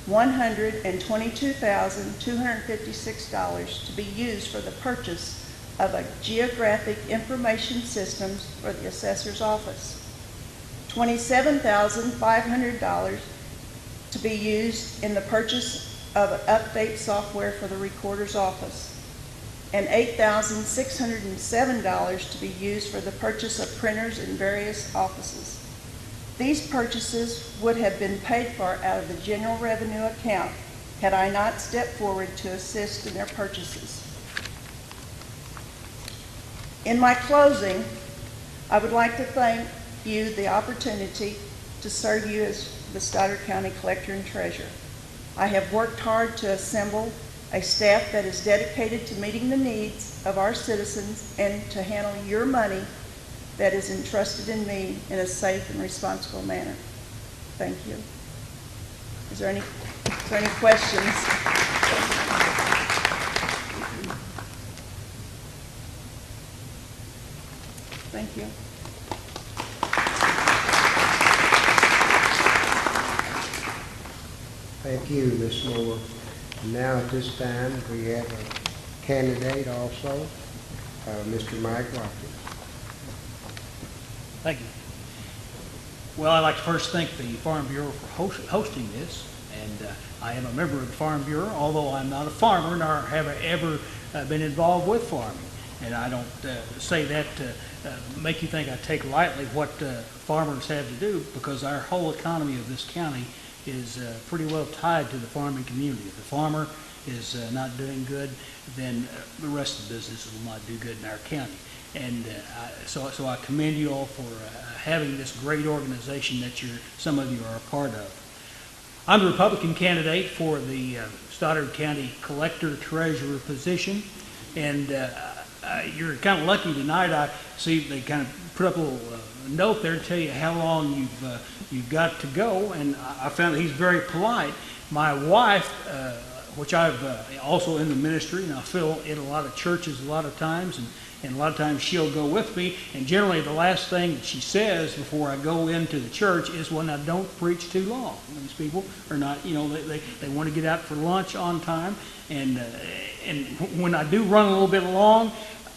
[SPEAKER 11] $122,256 to be used for the purchase of a geographic information systems for the assessor's office, $27,500 to be used in the purchase of an update software for the recorder's office, and $8,607 to be used for the purchase of printers in various offices. These purchases would have been paid for out of the general revenue account had I not stepped forward to assist in their purchases. In my closing, I would like to thank you the opportunity to serve you as the Stoddard County Collector and Treasurer. I have worked hard to assemble a staff that is dedicated to meeting the needs of our citizens and to handle your money that is entrusted in me in a safe and responsible manner. Thank you. Is there any questions? Thank you.
[SPEAKER 1] Thank you, Ms. Moore. And now at this time, we have a candidate also, Mr. Mike Watkins.
[SPEAKER 12] Thank you. Well, I'd like to first thank the Farm Bureau for hosting this, and I am a member of the Farm Bureau, although I'm not a farmer nor have I ever been involved with farming. And I don't say that to make you think I take lightly what farmers have to do, because our whole economy of this county is pretty well tied to the farming community. If the farmer is not doing good, then the rest of the business will not do good in our county. And so I commend you all for having this great organization that some of you are a part of. I'm the Republican candidate for the Stoddard County Collector Treasurer position, and you're kind of lucky tonight. I see they kind of put up a little note there to tell you how long you've got to go, and I found that he's very polite. My wife, which I've also in the ministry, and I fill in a lot of churches a lot of times, and a lot of times she'll go with me, and generally the last thing that she says before I go into the church is, well, now don't preach too long. These people are not, they want to get out for lunch on time, and when I do run a little bit long,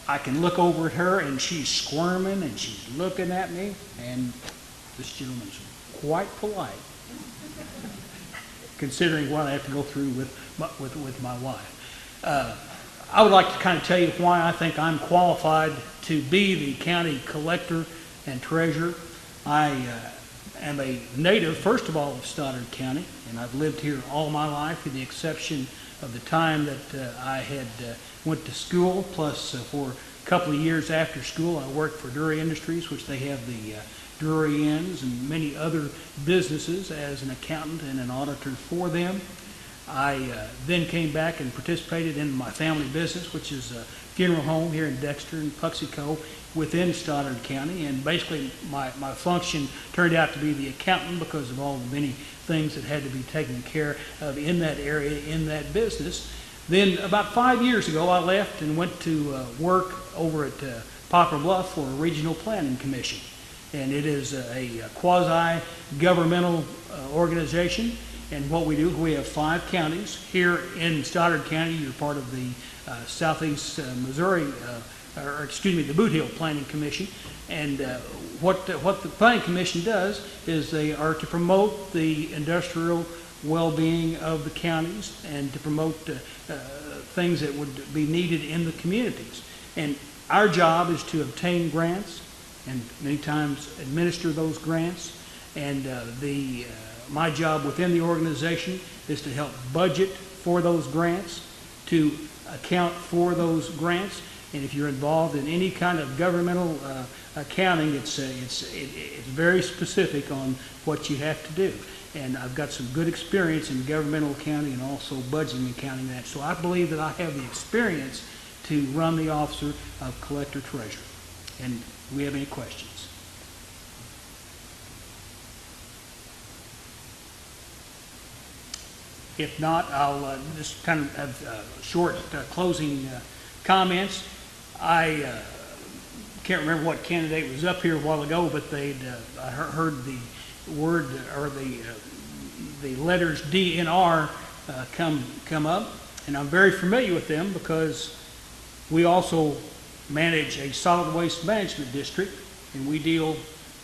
[SPEAKER 12] I can look over at her, and she's squirming, and she's looking at me, and this gentleman's quite polite. considering what I have to go through with my wife. I would like to kind of tell you why I think I'm qualified to be the county collector and treasurer. I am a native, first of all, of Stoddard County, and I've lived here all my life, with the exception of the time that I had went to school, plus for a couple of years after school I worked for Drury Industries, which they have the Drury Inns and many other businesses as an accountant and an auditor for them. I then came back and participated in my family business, which is a funeral home here in Dexter and Puxico within Stoddard County. And basically my function turned out to be the accountant because of all the many things that had to be taken care of in that area, in that business. Then about 5 years ago, I left and went to work over at Poplar Bluff for a regional planning commission. And it is a quasi-governmental organization. And what we do, we have 5 counties. Here in Stoddard County, you're part of the Southeast Missouri, the Boot Hill Planning Commission. And what the Planning Commission does is they are to promote the industrial well-being of the counties and to promote things that would be needed in the communities. And our job is to obtain grants and many times administer those grants. And my job within the organization is to help budget for those grants, to account for those grants. And if you're involved in any kind of governmental accounting, it's very specific on what you have to do. And I've got some good experience in governmental accounting and also budgeting and accounting that. So I believe that I have the experience to run the officer of collector treasurer. And do we have any questions? If not, I'll just kind of have short closing comments. I can't remember what candidate was up here a while ago, but I heard the word or the letters D and R come up, and I'm very familiar with them because we also manage a solid waste management district, and we deal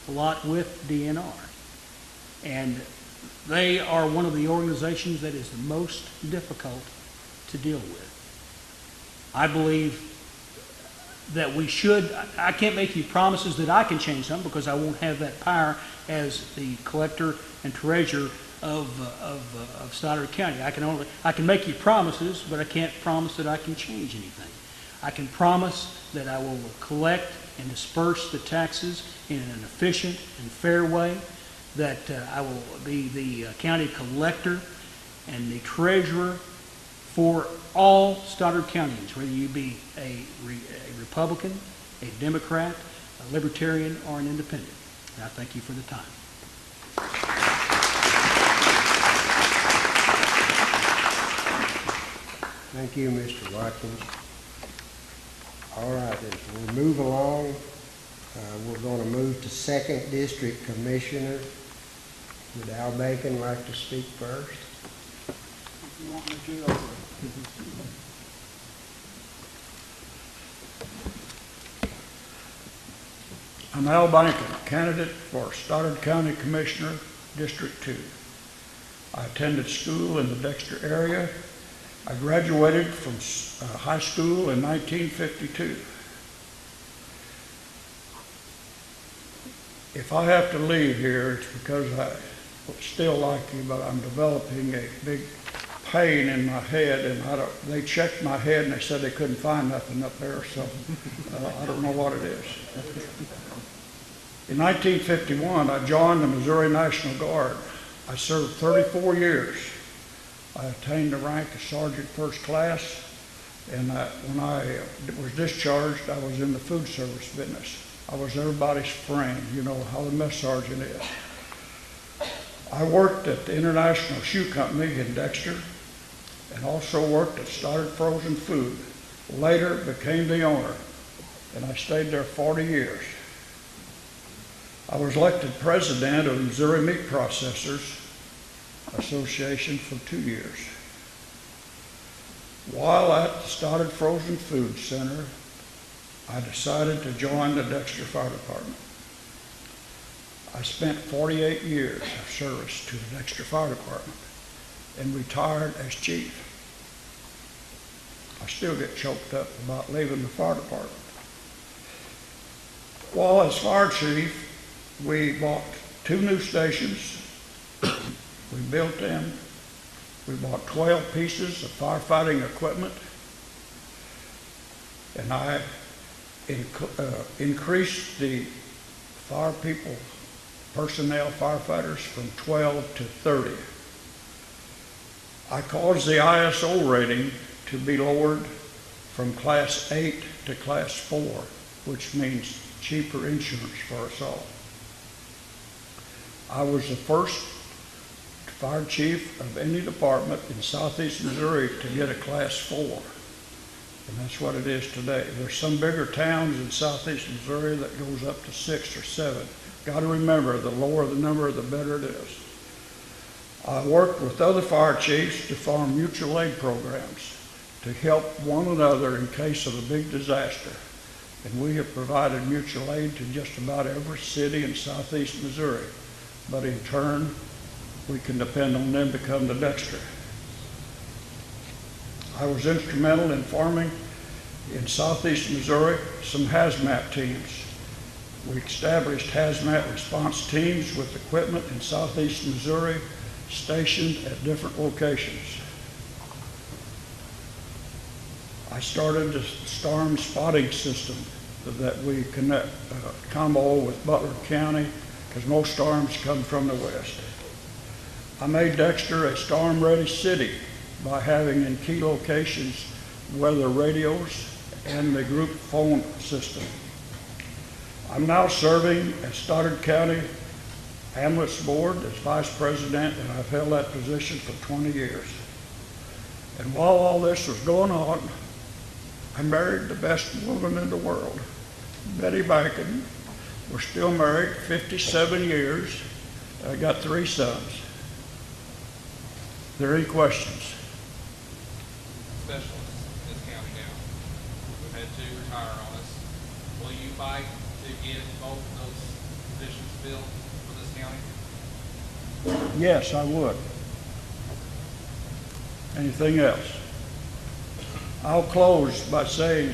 [SPEAKER 12] a lot with DNR. And they are one of the organizations that is the most difficult to deal with. I believe that we should, I can't make you promises that I can change something because I won't have that power as the collector and treasurer of Stoddard County. I can make you promises, but I can't promise that I can change anything. I can promise that I will collect and disperse the taxes in an efficient and fair way, that I will be the county collector and the treasurer for all Stoddard Counties, whether you be a Republican, a Democrat, a Libertarian, or an Independent. And I thank you for the time.
[SPEAKER 1] Thank you, Mr. Watkins. All right, as we move along, we're going to move to 2nd District Commissioner. Would Al Bacon like to speak first?
[SPEAKER 12] If you want me to,
[SPEAKER 8] I'm Al Bacon, candidate for Stoddard County Commissioner, District 2. I attended school in the Dexter area. I graduated from high school in 1952. If I have to leave here, it's because I still like you, but I'm developing a big pain in my head, and they checked my head and they said they couldn't find nothing up there, so I don't know what it is. In 1951, I joined the Missouri National Guard. I served 34 years. I attained the rank of Sergeant First Class, and when I was discharged, I was in the food service business. I was everybody's friend, you know how the mess sergeant is. I worked at the International Shoe Company in Dexter and also worked at Stoddard Frozen Food. Later became the owner, and I stayed there 40 years. I was elected president of the Missouri Meat Processors Association for 2 years. While at the Stoddard Frozen Food Center, I decided to join the Dexter Fire Department. I spent 48 years of service to the Dexter Fire Department.
[SPEAKER 13] and retired as chief. I still get choked up about leaving the fire department. While as fire chief, we bought 2 new stations. We built them. We bought 12 pieces of firefighting equipment. And I increased the fire people, personnel firefighters from 12 to 30. I caused the ISO rating to be lowered from Class 8 to Class 4, which means cheaper insurance for us all. I was the first fire chief of any department in southeast Missouri to get a Class 4. And that's what it is today. There's some bigger towns in southeast Missouri that goes up to 6 or 7. Got to remember, the lower the number, the better it is. I worked with other fire chiefs to form mutual aid programs to help one another in case of a big disaster. And we have provided mutual aid to just about every city in southeast Missouri. But in turn, we can depend on them to come to Dexter. I was instrumental in forming in southeast Missouri some hazmat teams. We established hazmat response teams with equipment in southeast Missouri stationed at different locations. I started the storm spotting system that we connect combo with Butler County, because most storms come from the west. I made Dexter a storm-ready city by having in key locations weather radios and the group phone system. I'm now serving as Stoddard County Ambulance Board as Vice President, and I've held that position for 20 years. And while all this was going on, I married the best woman in the world, Betty Bacon. We're still married 57 years. I got 3 sons. Are there any questions?
[SPEAKER 14] Specialists in this county now. We've had 2 retire on us. Will you fight to get both of those positions filled for this county?
[SPEAKER 13] Yes, I would. Anything else? I'll close by saying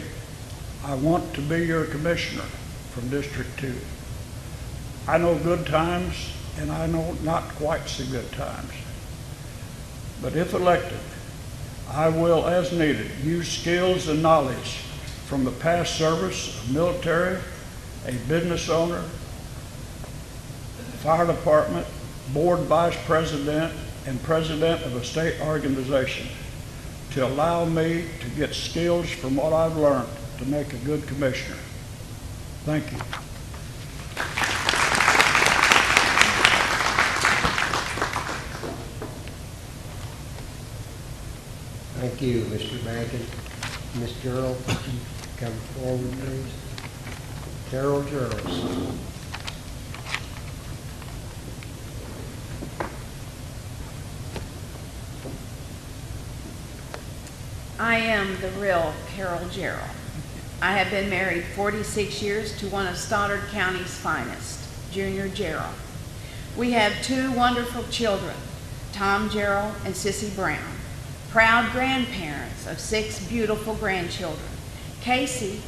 [SPEAKER 13] I want to be your commissioner from District 2. I know good times and I know not quite so good times. But if elected, I will, as needed, use skills and knowledge from the past service of military, a business owner, fire department, board vice president, and president of a state organization to allow me to get skills from what I've learned to make a good commissioner. Thank you.
[SPEAKER 1] Thank you, Mr. Bacon. Ms. Gerald, come forward, please. Carol Gerald.
[SPEAKER 15] I am the real Carol Gerald. I have been married 46 years to one of Stoddard County's finest, Junior Gerald. We have 2 wonderful children, Tom Gerald and Sissy Brown, proud grandparents of 6 beautiful grandchildren. Casey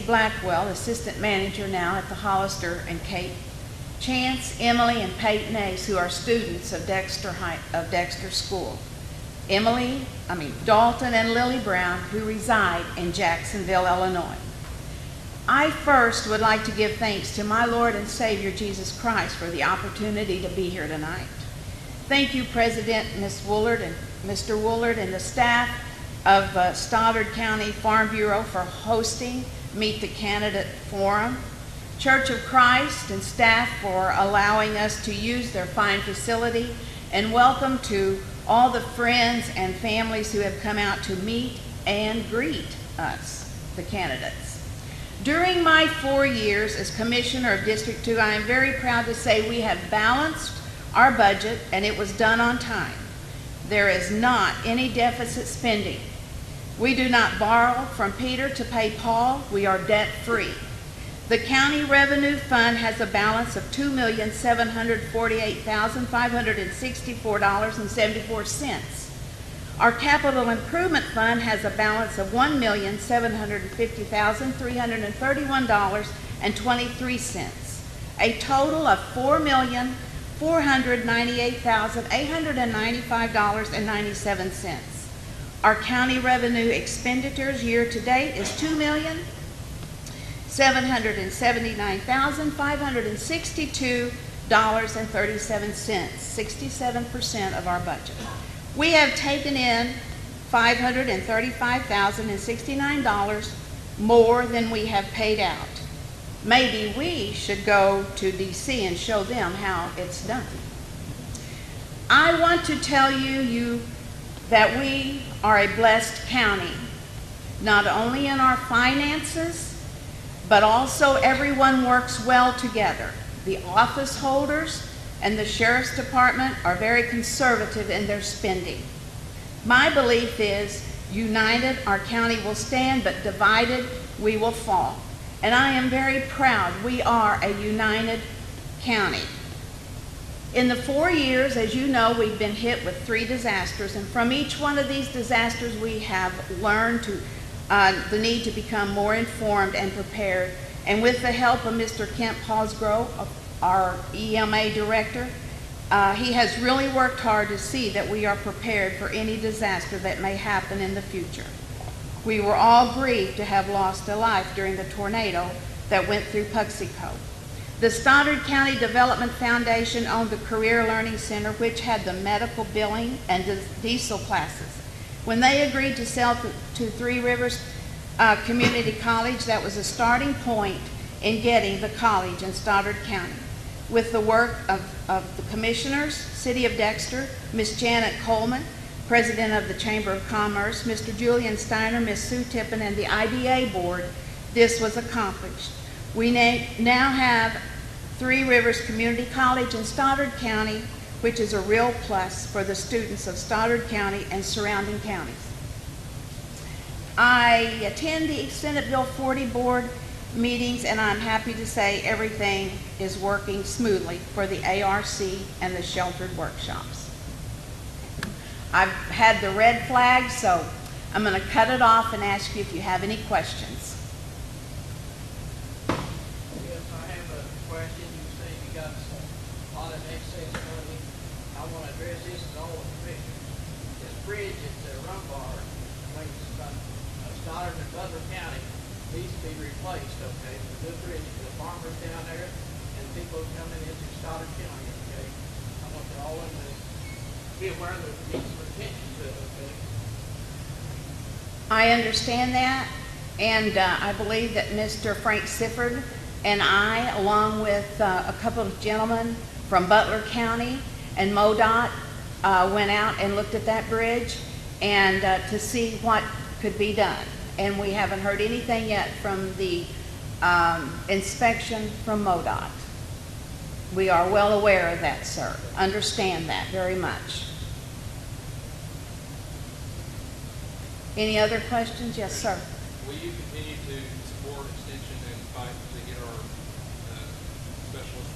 [SPEAKER 15] Blackwell, assistant manager now at the Hollister and Kate. Chance, Emily, and Peyton Ace, who are students of Dexter School. Dalton and Lily Brown, who reside in Jacksonville, Illinois. I first would like to give thanks to my Lord and Savior Jesus Christ for the opportunity to be here tonight. Thank you, President Ms. Woolard and Mr. Woolard and the staff of Stoddard County Farm Bureau for hosting Meet the Candidate Forum, Church of Christ and staff for allowing us to use their fine facility, and welcome to all the friends and families who have come out to meet and greet us, the candidates. During my 4 years as Commissioner of District 2, I am very proud to say we have balanced our budget and it was done on time. There is not any deficit spending. We do not borrow from Peter to pay Paul. We are debt-free. The county revenue fund has a balance of $2,748,564.74. Our capital improvement fund has a balance of $1,750,331.23. A total of $4,498,895.97. Our county revenue expenditures year-to-date is $2,779,562.37, 67% of our budget. We have taken in $535,069 more than we have paid out. Maybe we should go to DC and show them how it's done. I want to tell you that we are a blessed county, not only in our finances, but also everyone works well together. The office holders and the sheriff's department are very conservative in their spending. My belief is, united our county will stand, but divided we will fall. And I am very proud we are a united county. In the 4 years, as you know, we've been hit with 3 disasters, and from each one of these disasters we have learned the need to become more informed and prepared. And with the help of Mr. Kent Posgrove, our EMA director, he has really worked hard to see that we are prepared for any disaster that may happen in the future. We were all grieved to have lost a life during the tornado that went through Puxico. The Stoddard County Development Foundation owned the Career Learning Center, which had the medical billing and diesel classes. When they agreed to sell to Three Rivers Community College, that was a starting point in getting the college in Stoddard County. With the work of the commissioners, City of Dexter, Miss Janet Coleman, President of the Chamber of Commerce, Mr. Julian Steiner, Miss Sue Tippin, and the IDA Board, this was accomplished. We now have Three Rivers Community College in Stoddard County, which is a real plus for the students of Stoddard County and surrounding counties. I attend the Senate Bill 40 board meetings, and I'm happy to say everything is working smoothly for the ARC and the sheltered workshops. I've had the red flag, so I'm going to cut it off and ask you if you have any questions.
[SPEAKER 3] Yes, I have a question. You say you got a lot of excess money. I want to address this to all the commissioners. This bridge at Rumbar, Stoddard and Butler County, needs to be replaced, okay? It's a good bridge for the farmers down there and people coming into Stoddard County, okay? I want you all in to be aware that it needs some attention to it, okay?
[SPEAKER 15] I understand that, and I believe that Mr. Frank Sifford and I, along with a couple of gentlemen from Butler County and MoDOT, went out and looked at that bridge and to see what could be done. And we haven't heard anything yet from the inspection from MoDOT. We are well aware of that, sir. Understand that very much. Any other questions? Yes, sir.
[SPEAKER 14] Will you continue to support extension and fight to get our specialist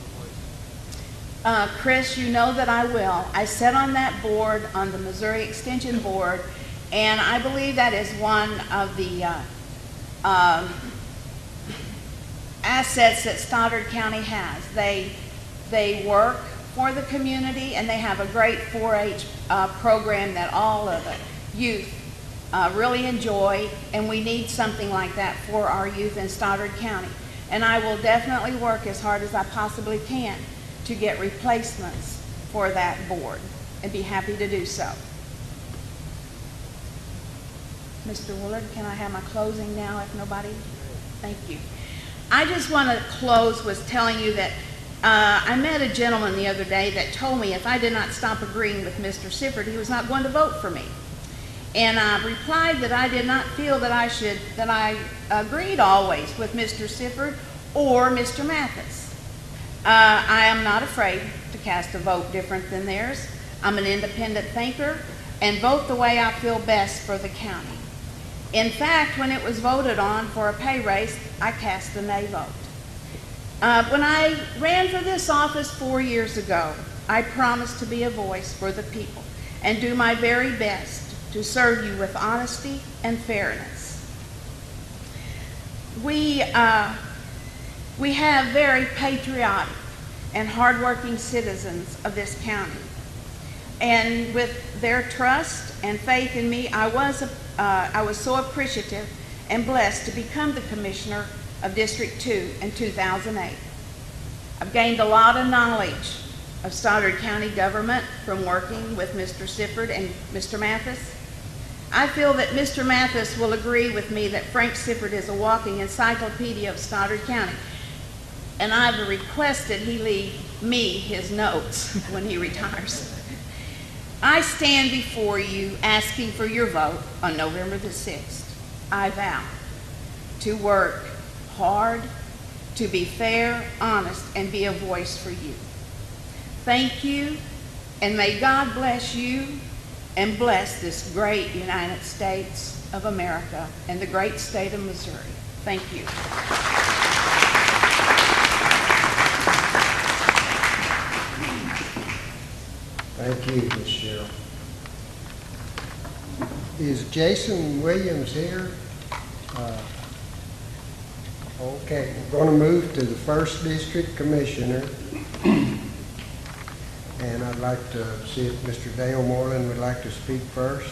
[SPEAKER 14] replaced?
[SPEAKER 15] Chris, you know that I will. I sat on that board, on the Missouri Extension Board, and I believe that is one of the assets that Stoddard County has. They work for the community, and they have a great 4-H program that all of the youth really enjoy, and we need something like that for our youth in Stoddard County. And I will definitely work as hard as I possibly can to get replacements for that board, and be happy to do so. Mr. Willard, can I have my closing now if nobody? Thank you. I just want to close with telling you that I met a gentleman the other day that told me if I did not stop agreeing with Mr. Sifford, he was not going to vote for me. And I replied that I did not feel that I agreed always with Mr. Sifford or Mr. Mathis. I am not afraid to cast a vote different than theirs. I'm an independent thinker and vote the way I feel best for the county. In fact, when it was voted on for a pay raise, I cast a nay vote. When I ran for this office 4 years ago, I promised to be a voice for the people and do my very best to serve you with honesty and fairness. We have very patriotic and hardworking citizens of this county. And with their trust and faith in me, I was so appreciative and blessed to become the Commissioner of District 2 in 2008. I've gained a lot of knowledge of Stoddard County government from working with Mr. Sifford and Mr. Mathis. I feel that Mr. Mathis will agree with me that Frank Sifford is a walking encyclopedia of Stoddard County, and I've requested he leave me his notes when he retires. I stand before you asking for your vote on November the 6th. I vow to work hard, to be fair, honest, and be a voice for you. Thank you, and may God bless you and bless this great United States of America and the great state of Missouri. Thank you.
[SPEAKER 1] Thank you, Ms. Cheryl. Is Jason Williams here? Okay, we're going to move to the First District Commissioner. And I'd like to see if Mr. Dale Moreland would like to speak first.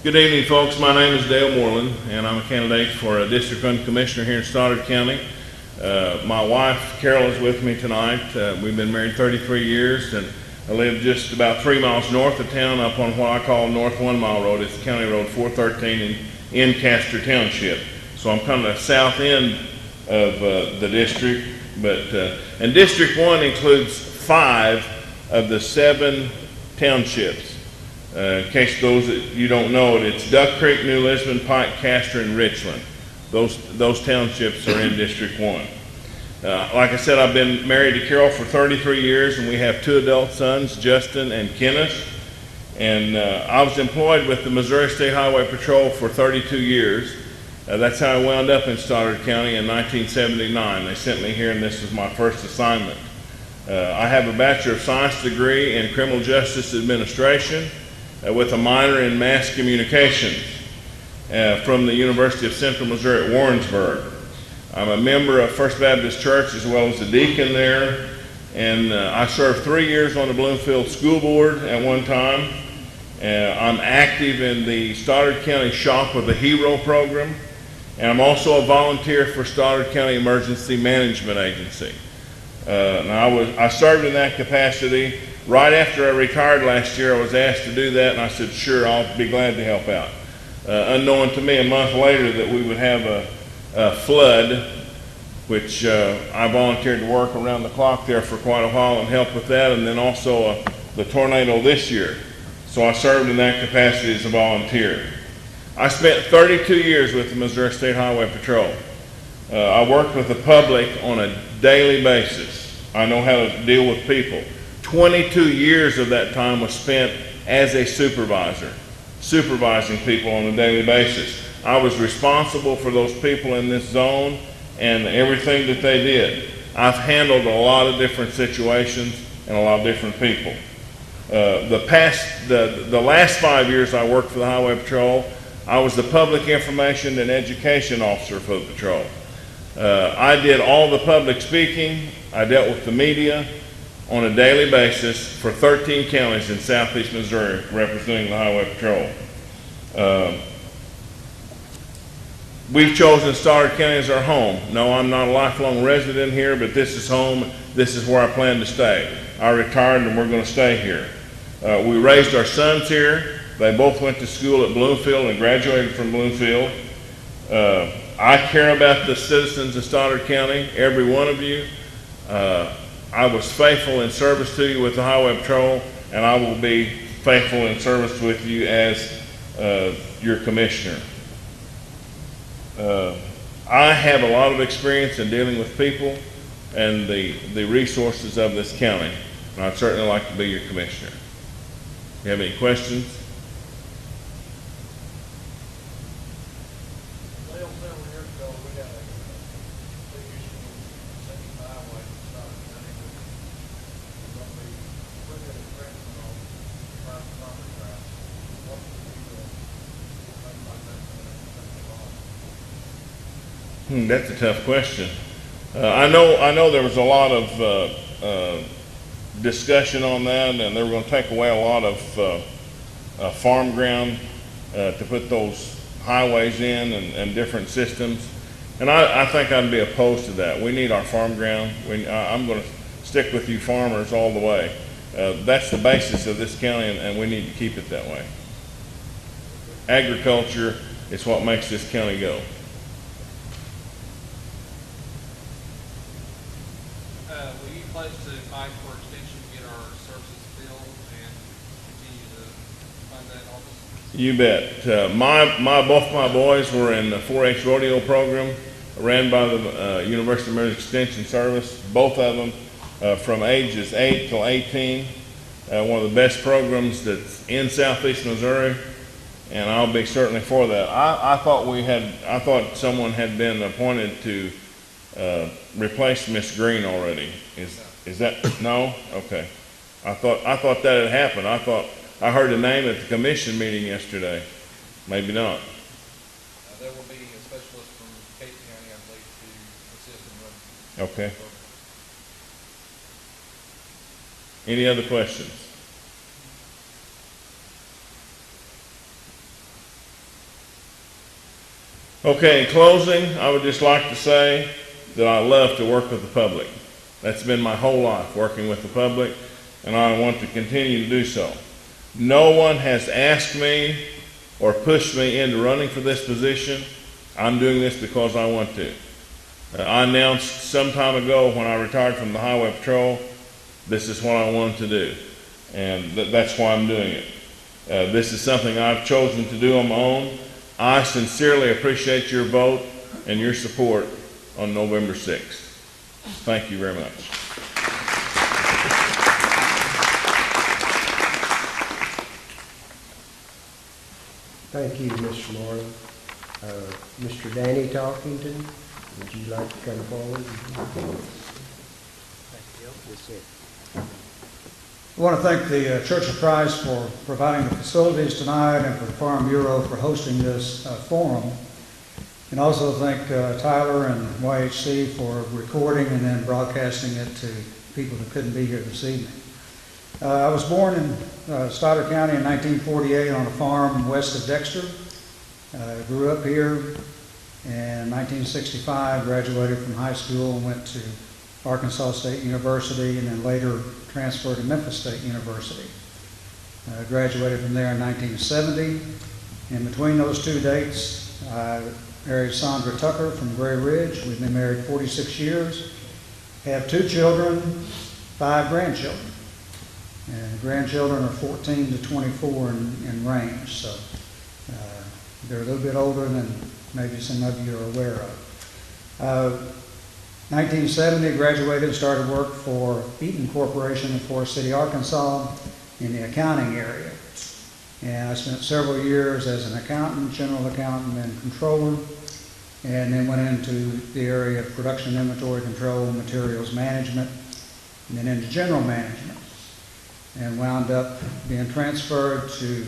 [SPEAKER 16] Good evening, folks. My name is Dale Moreland, and I'm a candidate for a District 1 Commissioner here in Stoddard County. My wife, Carol, is with me tonight. We've been married 33 years, and I live just about 3 miles north of town up on what I call North 1 Mile Road. It's County Road 413 in Castor Township. So I'm kind of the south end of the district. And District 1 includes 5 of the 7 townships. In case those that you don't know it, it's Duck Creek, New Lisbon, Pike, Castor, and Richland. Those townships are in District 1. Like I said, I've been married to Carol for 33 years, and we have 2 adult sons, Justin and Kenneth. And I was employed with the Missouri State Highway Patrol for 32 years. That's how I wound up in Stoddard County in 1979. They sent me here, and this was my first assignment. I have a Bachelor of Science degree in Criminal Justice Administration with a minor in Mass Communications from the University of Central Missouri at Warrensburg. I'm a member of First Baptist Church as well as a deacon there, and I served 3 years on the Bloomfield School Board at one time. I'm active in the Stoddard County Shop with a Hero program, and I'm also a volunteer for Stoddard County Emergency Management Agency. I served in that capacity. Right after I retired last year, I was asked to do that, and I said, sure, I'll be glad to help out. Unknown to me a month later that we would have a flood, which I volunteered to work around the clock there for quite a while and help with that, and then also the tornado this year. So I served in that capacity as a volunteer. I spent 32 years with the Missouri State Highway Patrol. I worked with the public on a daily basis. I know how to deal with people. 22 years of that time was spent as a supervisor, supervising people on a daily basis. I was responsible for those people in this zone and everything that they did. I've handled a lot of different situations and a lot of different people. The last 5 years I worked for the Highway Patrol, I was the Public Information and Education Officer for the patrol. I did all the public speaking. I dealt with the media on a daily basis for 13 counties in southeast Missouri representing the Highway Patrol. We've chosen Stoddard County as our home. No, I'm not a lifelong resident here, but this is home. This is where I plan to stay. I retired and we're going to stay here. We raised our sons here. They both went to school at Bloomfield and graduated from Bloomfield. I care about the citizens of Stoddard County, every one of you. I was faithful in service to you with the Highway Patrol, and I will be faithful in service with you as your commissioner. I have a lot of experience in dealing with people. and the resources of this county. And I'd certainly like to be your commissioner. You have any questions?
[SPEAKER 3] Well, several years ago, we had a big issue with City Highway in Stoddard County. We're going to be looking at granting on private property rights. What do you think about that?
[SPEAKER 16] That's a tough question. I know there was a lot of discussion on that, and they were going to take away a lot of farm ground to put those highways in and different systems. And I think I'd be opposed to that. We need our farm ground. I'm going to stick with you farmers all the way. That's the basis of this county, and we need to keep it that way. Agriculture is what makes this county go.
[SPEAKER 14] Will you pledge to fight for extension to get our services filled and continue to fund that office?
[SPEAKER 16] You bet. Both my boys were in the 4-H rodeo program ran by the University of Maryland Extension Service. Both of them from ages 8 till 18. One of the best programs that's in southeast Missouri, and I'll be certainly for that. I thought someone had been appointed to replace Miss Green already. Is that no? Okay. I thought that had happened. I heard the name at the commission meeting yesterday. Maybe not.
[SPEAKER 14] There will be a specialist from Cape County, I believe, to assist in running.
[SPEAKER 16] Okay. Any other questions? Okay, in closing, I would just like to say that I love to work with the public. That's been my whole life, working with the public, and I want to continue to do so. No one has asked me or pushed me into running for this position. I'm doing this because I want to. I announced some time ago when I retired from the Highway Patrol, this is what I wanted to do, and that's why I'm doing it. This is something I've chosen to do on my own. I sincerely appreciate your vote and your support on November 6th. Thank you very much.
[SPEAKER 1] Thank you, Mr. Moreland. Mr. Danny Talkington, would you like to come forward?
[SPEAKER 10] I want to thank the Church of Christ for providing the facilities tonight and for the Farm Bureau for hosting this forum. And also thank Tyler and YHC for recording and then broadcasting it to people who couldn't be here this evening. I was born in Stoddard County in 1948 on a farm west of Dexter. Grew up here. In 1965, graduated from high school and went to Arkansas State University and then later transferred to Memphis State University. Graduated from there in 1970. In between those two dates, I married Sandra Tucker from Gray Ridge. We've been married 46 years. Have 2 children, 5 grandchildren. And grandchildren are 14 to 24 in range, so they're a little bit older than maybe some of you are aware of. 1970, graduated and started work for Eaton Corporation in Forest City, Arkansas in the accounting area. And I spent several years as an accountant, general accountant, and controller, and then went into the area of production inventory control, materials management, and then into general management, and wound up being transferred to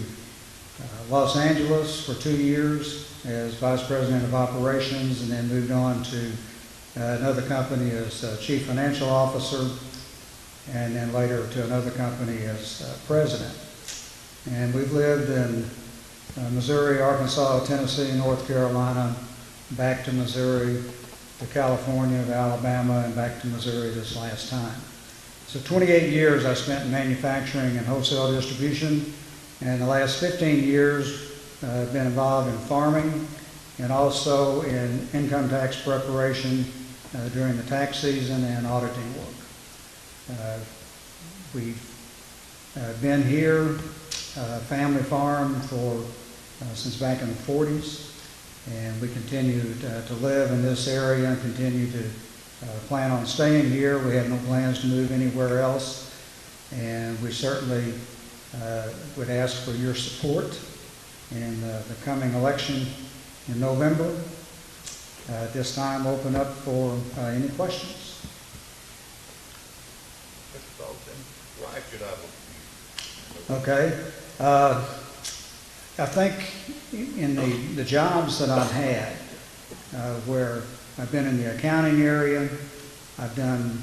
[SPEAKER 10] Los Angeles for 2 years as vice president of operations, and then moved on to another company as chief financial officer, and then later to another company as president. And we've lived in Missouri, Arkansas, Tennessee, North Carolina, back to Missouri, to California, to Alabama, and back to Missouri this last time. So 28 years I spent in manufacturing and wholesale distribution, and the last 15 years I've been involved in farming and also in income tax preparation during the tax season and auditing work. We've been here, family farm for since back in the 40s, and we continue to live in this area and continue to plan on staying here. We have no plans to move anywhere else. And we certainly would ask for your support in the coming election in November. At this time, open up for any questions.
[SPEAKER 17] Mr. Dalton, why should I vote for you?
[SPEAKER 10] Okay. I think in the jobs that I've had, where I've been in the accounting area, I've done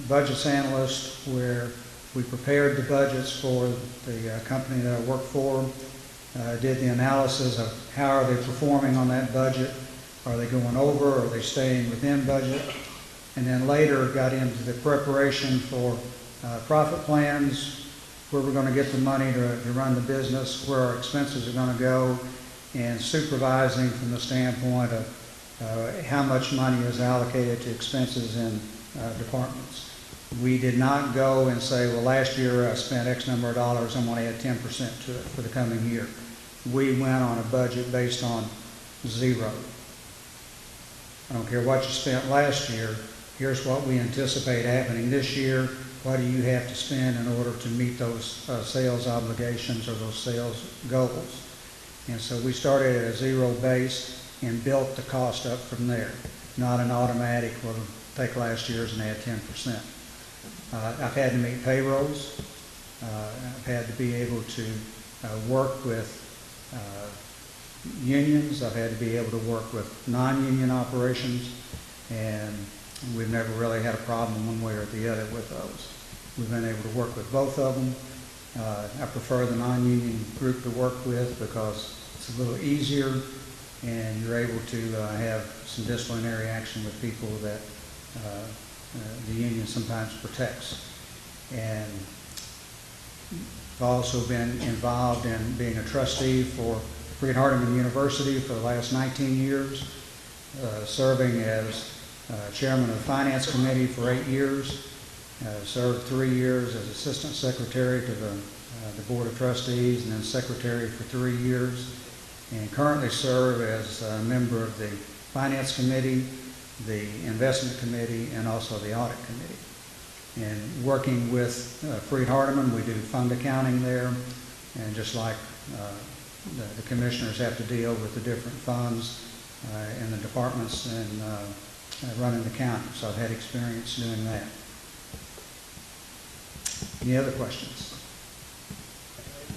[SPEAKER 10] budgets analyst where we prepared the budgets for the company that I work for, did the analysis of how are they performing on that budget, are they going over, are they staying within budget, and then later got into the preparation for profit plans, where we're going to get the money to run the business, where our expenses are going to go, and supervising from the standpoint of how much money is allocated to expenses in departments. We did not go and say, well, last year I spent X number of dollars, I'm going to add 10% to it for the coming year. We went on a budget based on zero. I don't care what you spent last year, here's what we anticipate happening this year. What do you have to spend in order to meet those sales obligations or those sales goals? And so we started at a zero base and built the cost up from there. Not an automatic, well, take last year's and add 10%. I've had to meet payrolls. I've had to be able to work with unions. I've had to be able to work with non-union operations, and we've never really had a problem one way or the other with those. We've been able to work with both of them. I prefer the non-union group to work with because it's a little easier, and you're able to have some disciplinary action with people that the union sometimes protects. And I've also been involved in being a trustee for Freed-Hardeman University for the last 19 years, serving as chairman of the finance committee for 8 years, served 3 years as assistant secretary to the board of trustees, and then secretary for 3 years, and currently serve as a member of the finance committee, the investment committee, and also the audit committee. And working with Freed-Hardeman, we do fund accounting there, and just like the commissioners have to deal with the different funds in the departments and running the county. So I've had experience doing that. Any other questions?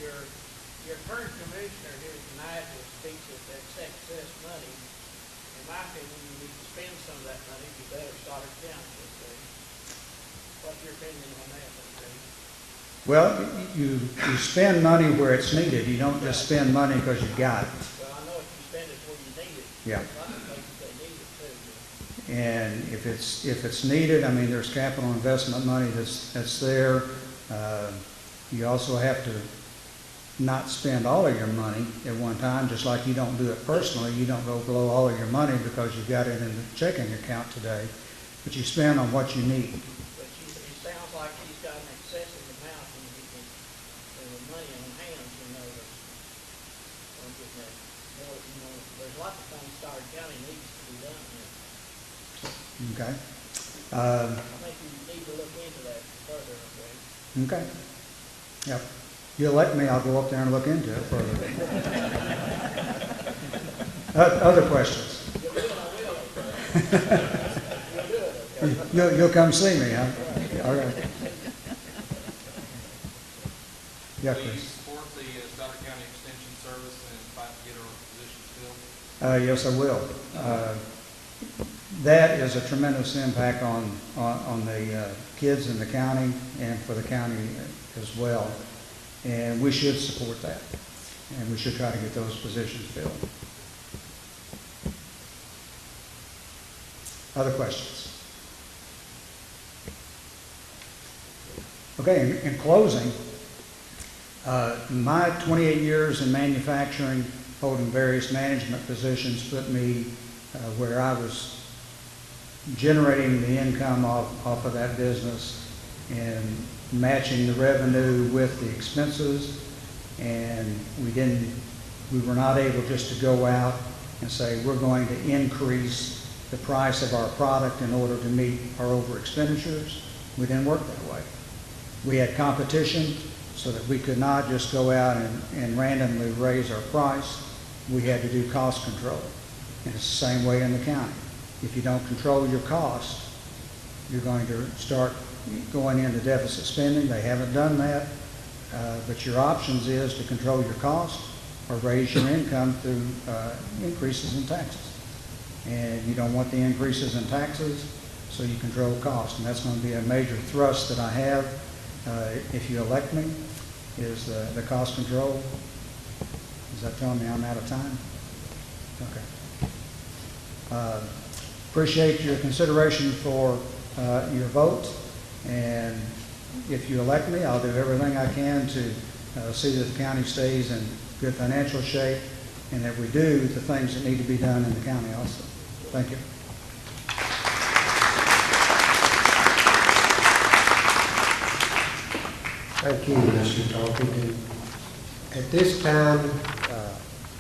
[SPEAKER 3] Your current commissioner here tonight will speak to that excess money. In my opinion, you need to spend some of that money to better Stoddard County. What's your opinion on that?
[SPEAKER 10] Well, you spend money where it's needed. You don't just spend money because you got it.
[SPEAKER 3] Well, I know if you spend it where you need it.
[SPEAKER 10] Yeah.
[SPEAKER 3] A lot of places they need it too.
[SPEAKER 10] And if it's needed, I mean, there's capital investment money that's there. You also have to not spend all of your money at one time, just like you don't do it personally. You don't go blow all of your money because you got it in the checking account today, but you spend on what you need.
[SPEAKER 3] But it sounds like he's got an excessive amount and the money on hand, there's lots of things Stoddard County needs to be done here.
[SPEAKER 10] Okay.
[SPEAKER 3] I think you need to look into that further, okay?
[SPEAKER 10] Okay. Yep. You elect me, I'll go up there and look into it further. Other questions?
[SPEAKER 3] You'll do it, I will. You'll do it, okay?
[SPEAKER 10] You'll come see me, huh? All right. Yeah,
[SPEAKER 14] Will you
[SPEAKER 10] Chris.
[SPEAKER 14] support the Stoddard County Extension Service and fight to get our positions filled?
[SPEAKER 10] Yes, I will. That is a tremendous impact on the kids in the county and for the county as well. And we should support that. And we should try to get those positions filled. Other questions? Okay, in closing, my 28 years in manufacturing, holding various management positions, put me where I was generating the income off of that business and matching the revenue with the expenses. And we were not able just to go out and say we're going to increase the price of our product in order to meet our over expenditures. We didn't work that way. We had competition so that we could not just go out and randomly raise our price. We had to do cost control. And it's the same way in the county. If you don't control your costs, you're going to start going into deficit spending. They haven't done that, but your options is to control your costs or raise your income through increases in taxes. And you don't want the increases in taxes, so you control costs. And that's going to be a major thrust that I have if you elect me, is the cost control. Does that tell me I'm out of time? Okay. Appreciate your consideration for your vote, and if you elect me, I'll do everything I can to see that the county stays in good financial shape, and that we do the things that need to be done in the county also. Thank you.
[SPEAKER 1] Thank you, Mr. Talkington. At this time,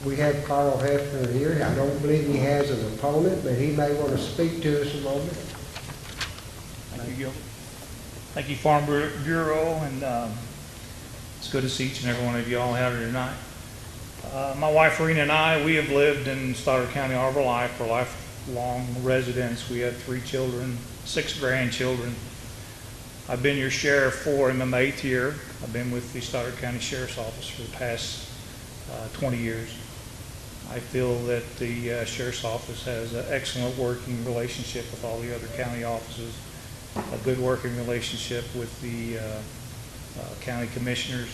[SPEAKER 1] we have Carl Hefner here. I don't believe he has an opponent, but he may want to speak to us a moment.
[SPEAKER 18] Thank you, Gil. Thank you, Farm Bureau, and it's good to see each and every one of you all out here tonight. My wife, Rena, and I, we have lived in Stoddard County all of our life. We're lifelong residents. We have 3 children, 6 grandchildren. I've been your sheriff for in my 8th year. I've been with the Stoddard County Sheriff's Office for the past 20 years. I feel that the Sheriff's Office has an excellent working relationship with all the other county offices, a good working relationship with the county commissioners.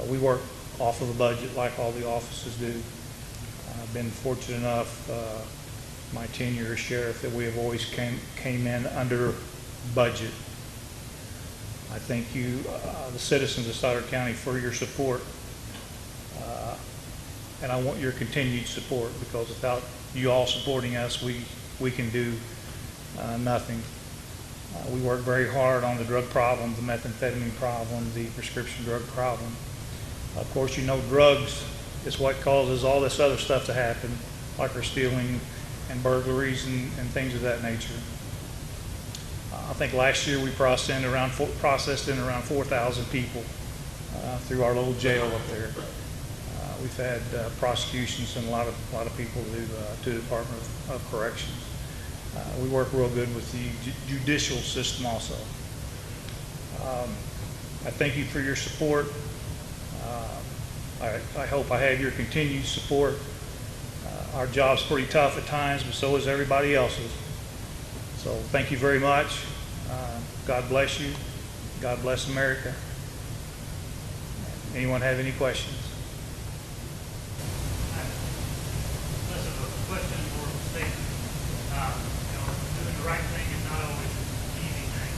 [SPEAKER 18] We work off of the budget like all the offices do. I've been fortunate enough, my tenure as sheriff, that we have always came in under budget. I thank you, the citizens of Stoddard County, for your support. And I want your continued support, because without you all supporting us, we can do nothing. We work very hard on the drug problem, the methamphetamine problem, the prescription drug problem. Of course, you know, drugs is what causes all this other stuff to happen, like our stealing and burglaries and things of that nature. I think last year we processed in around 4,000 people through our little jail up there. We've had prosecutions and a lot of people to the Department of Corrections. We work real good with the judicial system also. I thank you for your support. I hope I have your continued support. Our job's pretty tough at times, but so is everybody else's. So thank you very much. God bless you. God bless America. Anyone have any questions?
[SPEAKER 19] Less of a question, more of a statement. Doing the right thing is not always an easy thing.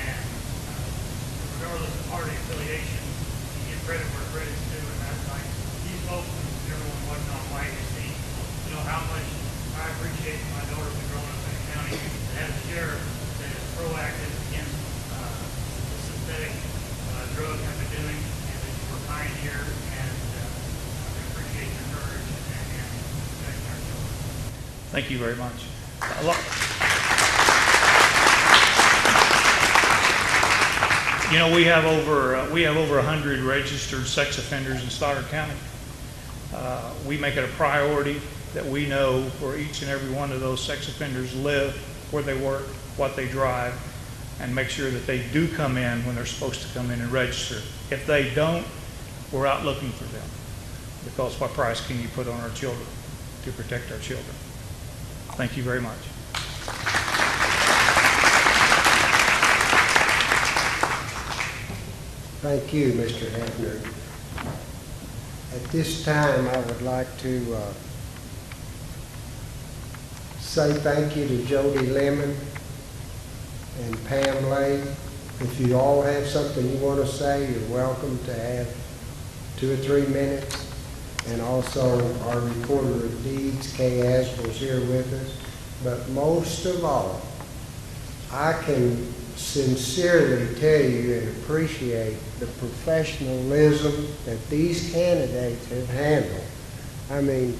[SPEAKER 19] And regardless of party affiliation, you give credit where credit's due. And that's like these folks, and everyone watching on YHC, you know how much I appreciate my daughter been growing up in the county to have a sheriff that is proactive against the synthetic drug epidemic, and that you were pioneer, and we appreciate your courage and protecting our children.
[SPEAKER 18] Thank you very much. You know, we have over 100 registered sex offenders in Stoddard County. We make it a priority that we know where each and every one of those sex offenders live, where they work, what they drive, and make sure that they do come in when they're supposed to come in and register. If they don't, we're out looking for them, because what price can you put on our children to protect our children? Thank you very much.
[SPEAKER 1] Thank you, Mr. Hefner. At this time, I would like to say thank you to Jody Lemon and Pam Lane. If you all have something you want to say, you're welcome to have 2 or 3 minutes. And also our recorder of deeds, Kay Asbell's here with us. But most of all, I can sincerely tell you and appreciate the professionalism that these candidates have handled. I mean,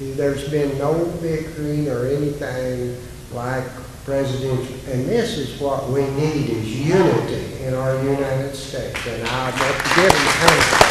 [SPEAKER 1] There's been no bickering or anything like presidential, and this is what we need, is unity in our United States, and I want to give them thanks.